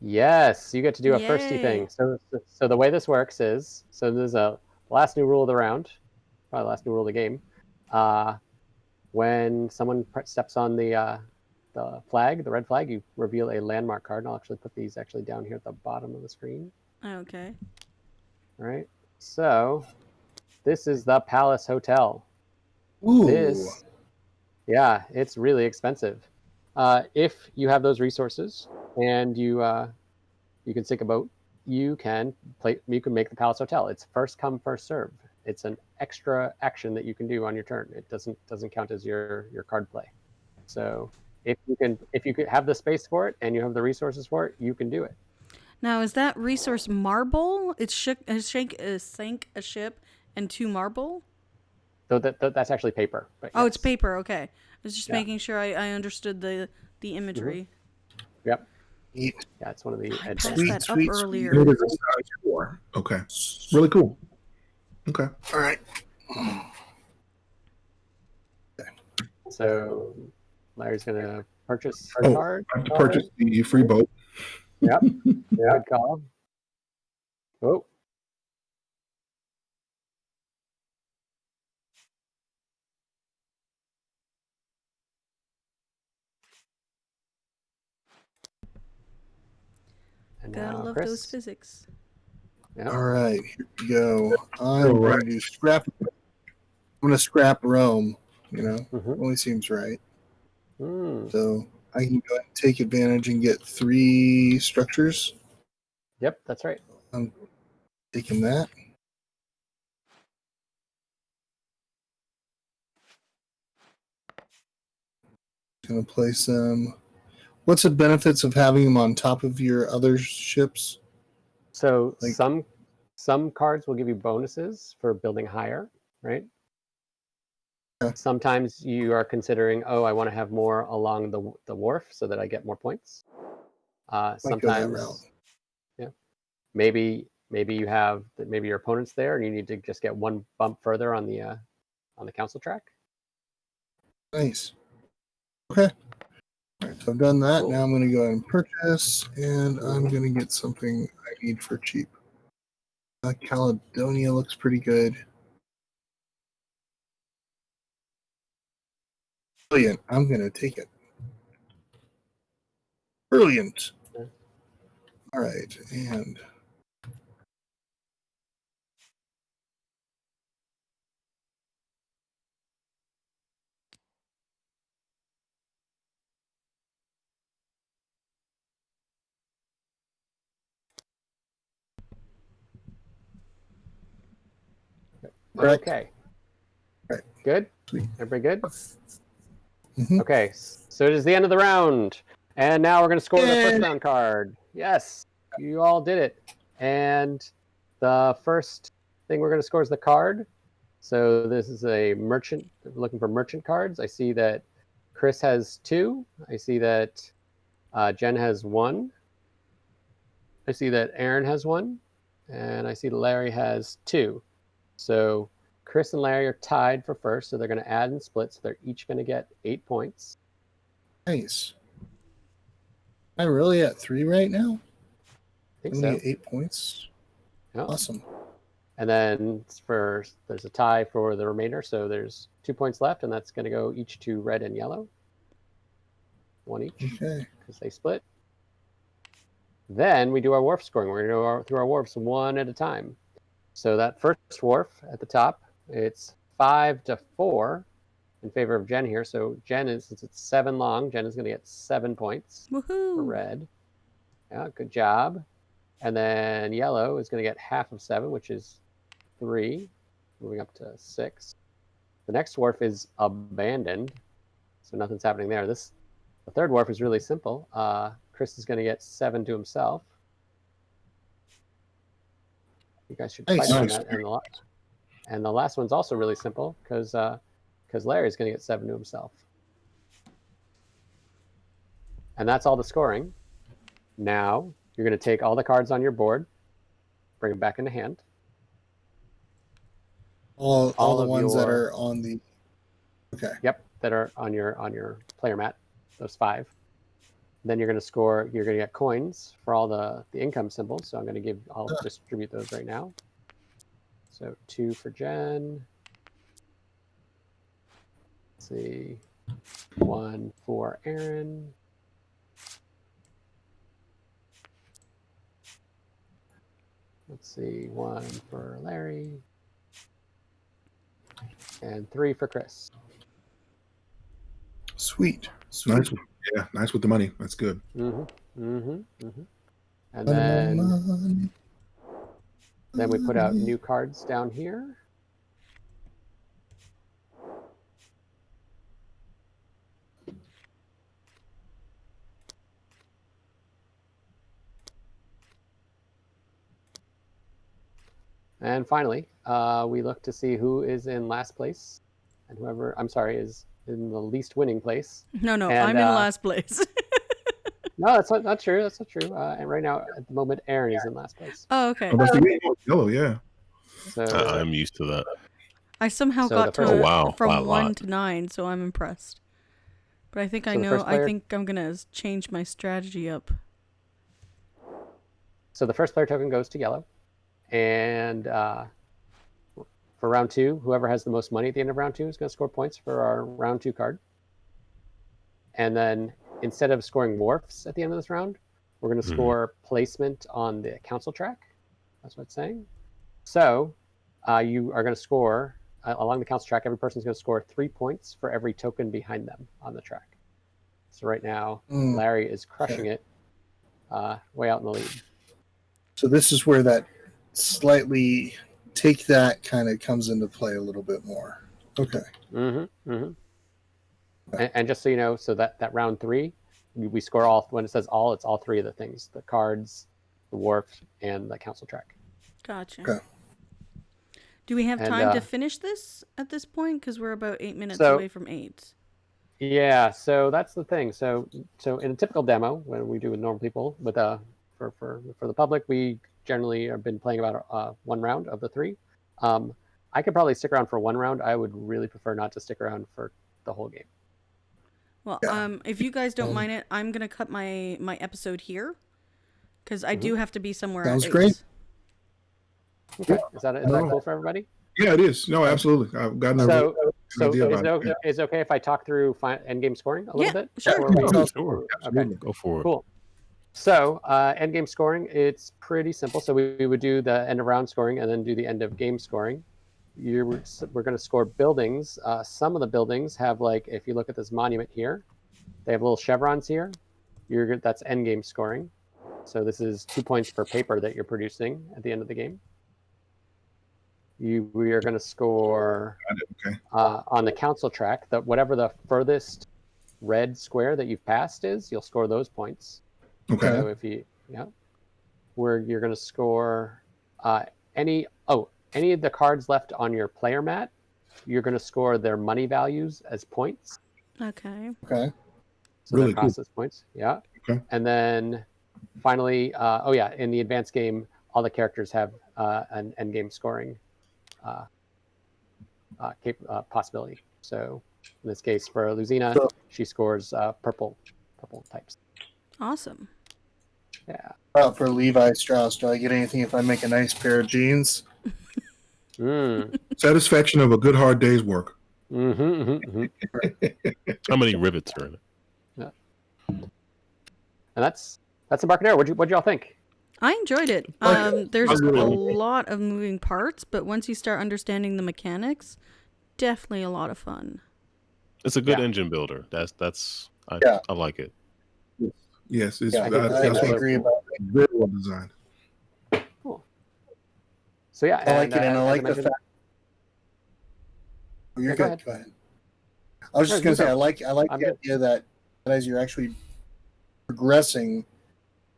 Yes, you get to do a firsty Yay. thing. So the way this works is, so there's a last new rule of the round, probably the last new rule of the game. When someone steps on the flag, the red flag, you reveal a landmark card. And I'll actually put these actually down here at the bottom of the screen. Okay. All right. So this is the Palace Hotel. Ooh. This, yeah, it's really expensive. If you have those resources and you can sink a boat, you can make the Palace Hotel. It's first come, first serve. It's an extra action that you can do on your turn. It doesn't count as your card play. So if you can have the space for it and you have the resources for it, you can do it. Now, is that resource marble? It's sank a ship and 2 marble? So that's actually paper. But Oh, yes. it's paper. Okay. I was just Yeah. making sure I understood the imagery. Yep. Neat. Yeah, it's one of the I advanced. passed that up Sweet. earlier. It is a size 4. Okay. Really cool. Okay. All right. So Larry's gonna purchase a Oh, card. I have to purchase the free boat. Yep. Good call. Oh. And Gotta now love Chris. those physics. Yep. All right. Here we go. I'm All going right. to do scrap. I'm going to scrap Rome. Mhm. Only seems right. Mm. So I can go ahead and take advantage and get 3 structures. Yep, that's right. I'm taking that. Going to place them. What's the benefits of having them on top of your other ships? So Like- some cards will give you bonuses for building higher, right? Yeah. Sometimes you are considering, oh, I want to have more along the wharf so that I get more points. Might go that Sometimes, route. yeah, maybe you have maybe your opponent's there and you need to just get one bump further on the council track. Nice. Okay. All right, so I've done that. Cool. Now I'm going to go ahead and purchase, and I'm going to get something I need for cheap. Caledonia looks pretty good. Brilliant. I'm going to take it. Brilliant. Yeah. All right, and correct. Okay. Right. Good. Sweet. Everybody good? Mhm. Okay, so it is the end of the round. And now we're going to score the Yay. first round card. Yes, you all did it. And the first thing we're going to score is the card. So this is a merchant, looking for merchant cards. I see that Chris has 2. I see that Jen has 1. I see that Aaron has 1. And I see Larry has 2. So Chris and Larry are tied for first. So they're going to add and split. So they're each going to get 8 points. Nice. I'm really at 3 right now? I think I'm so. gonna get 8 points. Yeah. Awesome. And then there's a tie for the remainder, so there's 2 points left, and that's going to go each to red and yellow. 1 each, Okay. because they split. Then we do our wharf scoring. We're going to go through our wharfs one at a time. So that first wharf at the top, it's 5-4 in favor of Jen here. So Jen is, since it's 7 long, Jen is going to get 7 points for Woohoo! red. Yeah, good job. And then yellow is going to get half of 7, which is 3, moving up to 6. The next wharf is abandoned, so nothing's happening there. The third wharf is really simple. Chris is going to get 7 to himself. You guys should Nice. fight on that. And the last one's also really simple because Larry's going to get 7 to himself. And that's all the scoring. Now you're going to take all the cards on your board, bring them back into hand. All the of ones that your- are on the. Okay. Yep, that are on your player mat. Those 5. Then you're going to score. You're going to get coins for all the income symbols. So I'll distribute those right now. So 2 for Jen. Let's see, 1 for Aaron. Let's see, 1 for Larry. And 3 for Chris. Sweet. Nice. Yeah, nice with the money. That's good. And Money. then we put out new cards down here. And finally, we look to see who is in last place, and whoever, is in the least winning place. No, And, I'm in last place. No, that's not true. That's not true. And right now, at the moment, Aaron is in last place. Oh, okay. Oh, that's the yellow, yeah. So I'm used to that. I somehow So got the to first- Oh, wow. from Wow, 1 lot. to 9, so I'm impressed. But I think I So the know. first I player- think I'm gonna change my strategy up. So the first player token goes to yellow, and for round 2, whoever has the most money at the end of round 2 is going to score points for our round 2 card. And then instead of scoring wharfs at the end of this round, we're going to score placement on the council track. That's what it's saying. So you are going to score along the council track. Every person's going to score 3 points for every token behind them on the track. So right now, Larry is crushing it, way out in the lead. So this is where that slightly take that kind of comes into play a little bit more. Okay. And just so you know, so that round 3, we score all, when it says all, it's all 3 of the things: the cards, the wharf, and the council track. Gotcha. Okay. Do we have And, time to finish this at this point? Because we're about 8 minutes So- away from 8. Yeah, so that's the thing. So in a typical demo, when we do with normal people, with for the public, we generally have been playing about 1 round of the 3. I could probably stick around for 1 round. I would really prefer not to stick around for the whole game. Well, Yeah. if you guys don't mind it, I'm gonna cut my episode here because I do have to be somewhere. Sounds at 8. great. Okay, is that cool for everybody? Yeah, it is. No, absolutely. I've got So idea is about it. it okay if I talk through endgame scoring a little bit? Sure. before we- Sure. Okay. Go for it. Cool. So end game scoring, it's pretty simple. So we would do the end of round scoring and then do the end of game scoring. We're going to score buildings. Some of the buildings have, like, if you look at this monument here, they have little chevrons here. That's end game scoring. So this is 2 points per paper that you're producing at the end of the game. We are going to score Okay. on the council track, that whatever the furthest red square that you've passed is, you'll score those points. Okay. So if you're going to score any of the cards left on your player mat, you're going to score their money values as points. Okay. Okay. So Really they're cost as points. Yeah. Okay. And then finally, in the advanced game, all the characters have an end game scoring possibility. So in this case, for Luzina, she scores purple types. Awesome. Yeah. For Levi Strauss, do I get anything if I make a nice pair of jeans? Satisfaction of a good hard day's work. How many rivets are in it? Yeah. And that's Embarcadero. What'd y'all think? I enjoyed it. There's a lot of moving parts, but once you start understanding the mechanics, definitely a lot of fun. It's a good engine builder. I like it. Yes, it's I agree about it. very well designed. Cool. So yeah, I like it, and I like the fact. Oh, you're good. Go ahead. I was just going to say, I like the idea that as you're actually progressing,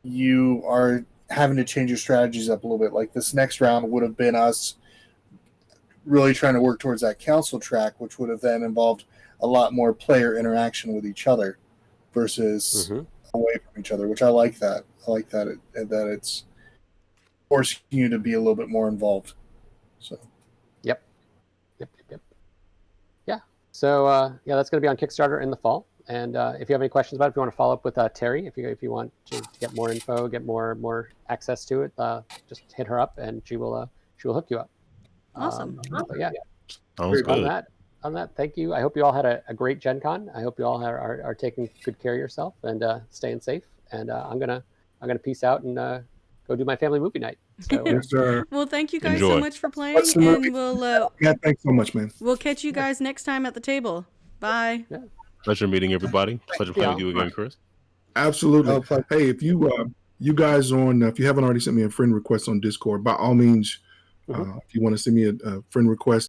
you are having to change your strategies up a little bit. Like this next round would have been us really trying to work towards that council track, which would have then involved a lot more player interaction with each other versus away from each other, which I like that. I like that it's forcing you to be a little bit more involved. So. Yep. Yeah. So that's going to be on Kickstarter in the fall. And if you have any questions about it, if you want to follow up with Terry, if you want to get more info, get more access to it, just hit her up and she will hook you up. Awesome. But yeah. Sounds good. On that, thank you. I hope you all had a great Gen Con. I hope you all are taking good care of yourself and staying safe. And I'm gonna peace out and go do my family movie night. So, Yes, sir. Well, thank you guys so much for playing, What's the movie? and we'll Yeah, thanks so much, man. we'll catch you guys next time at the table. Bye. Yeah. Pleasure meeting everybody. Pleasure playing with you again, Chris. Absolutely. Oh, pleasure. Hey, if you guys if you haven't already sent me a friend request on Discord, by all means, if you want to send me a friend request,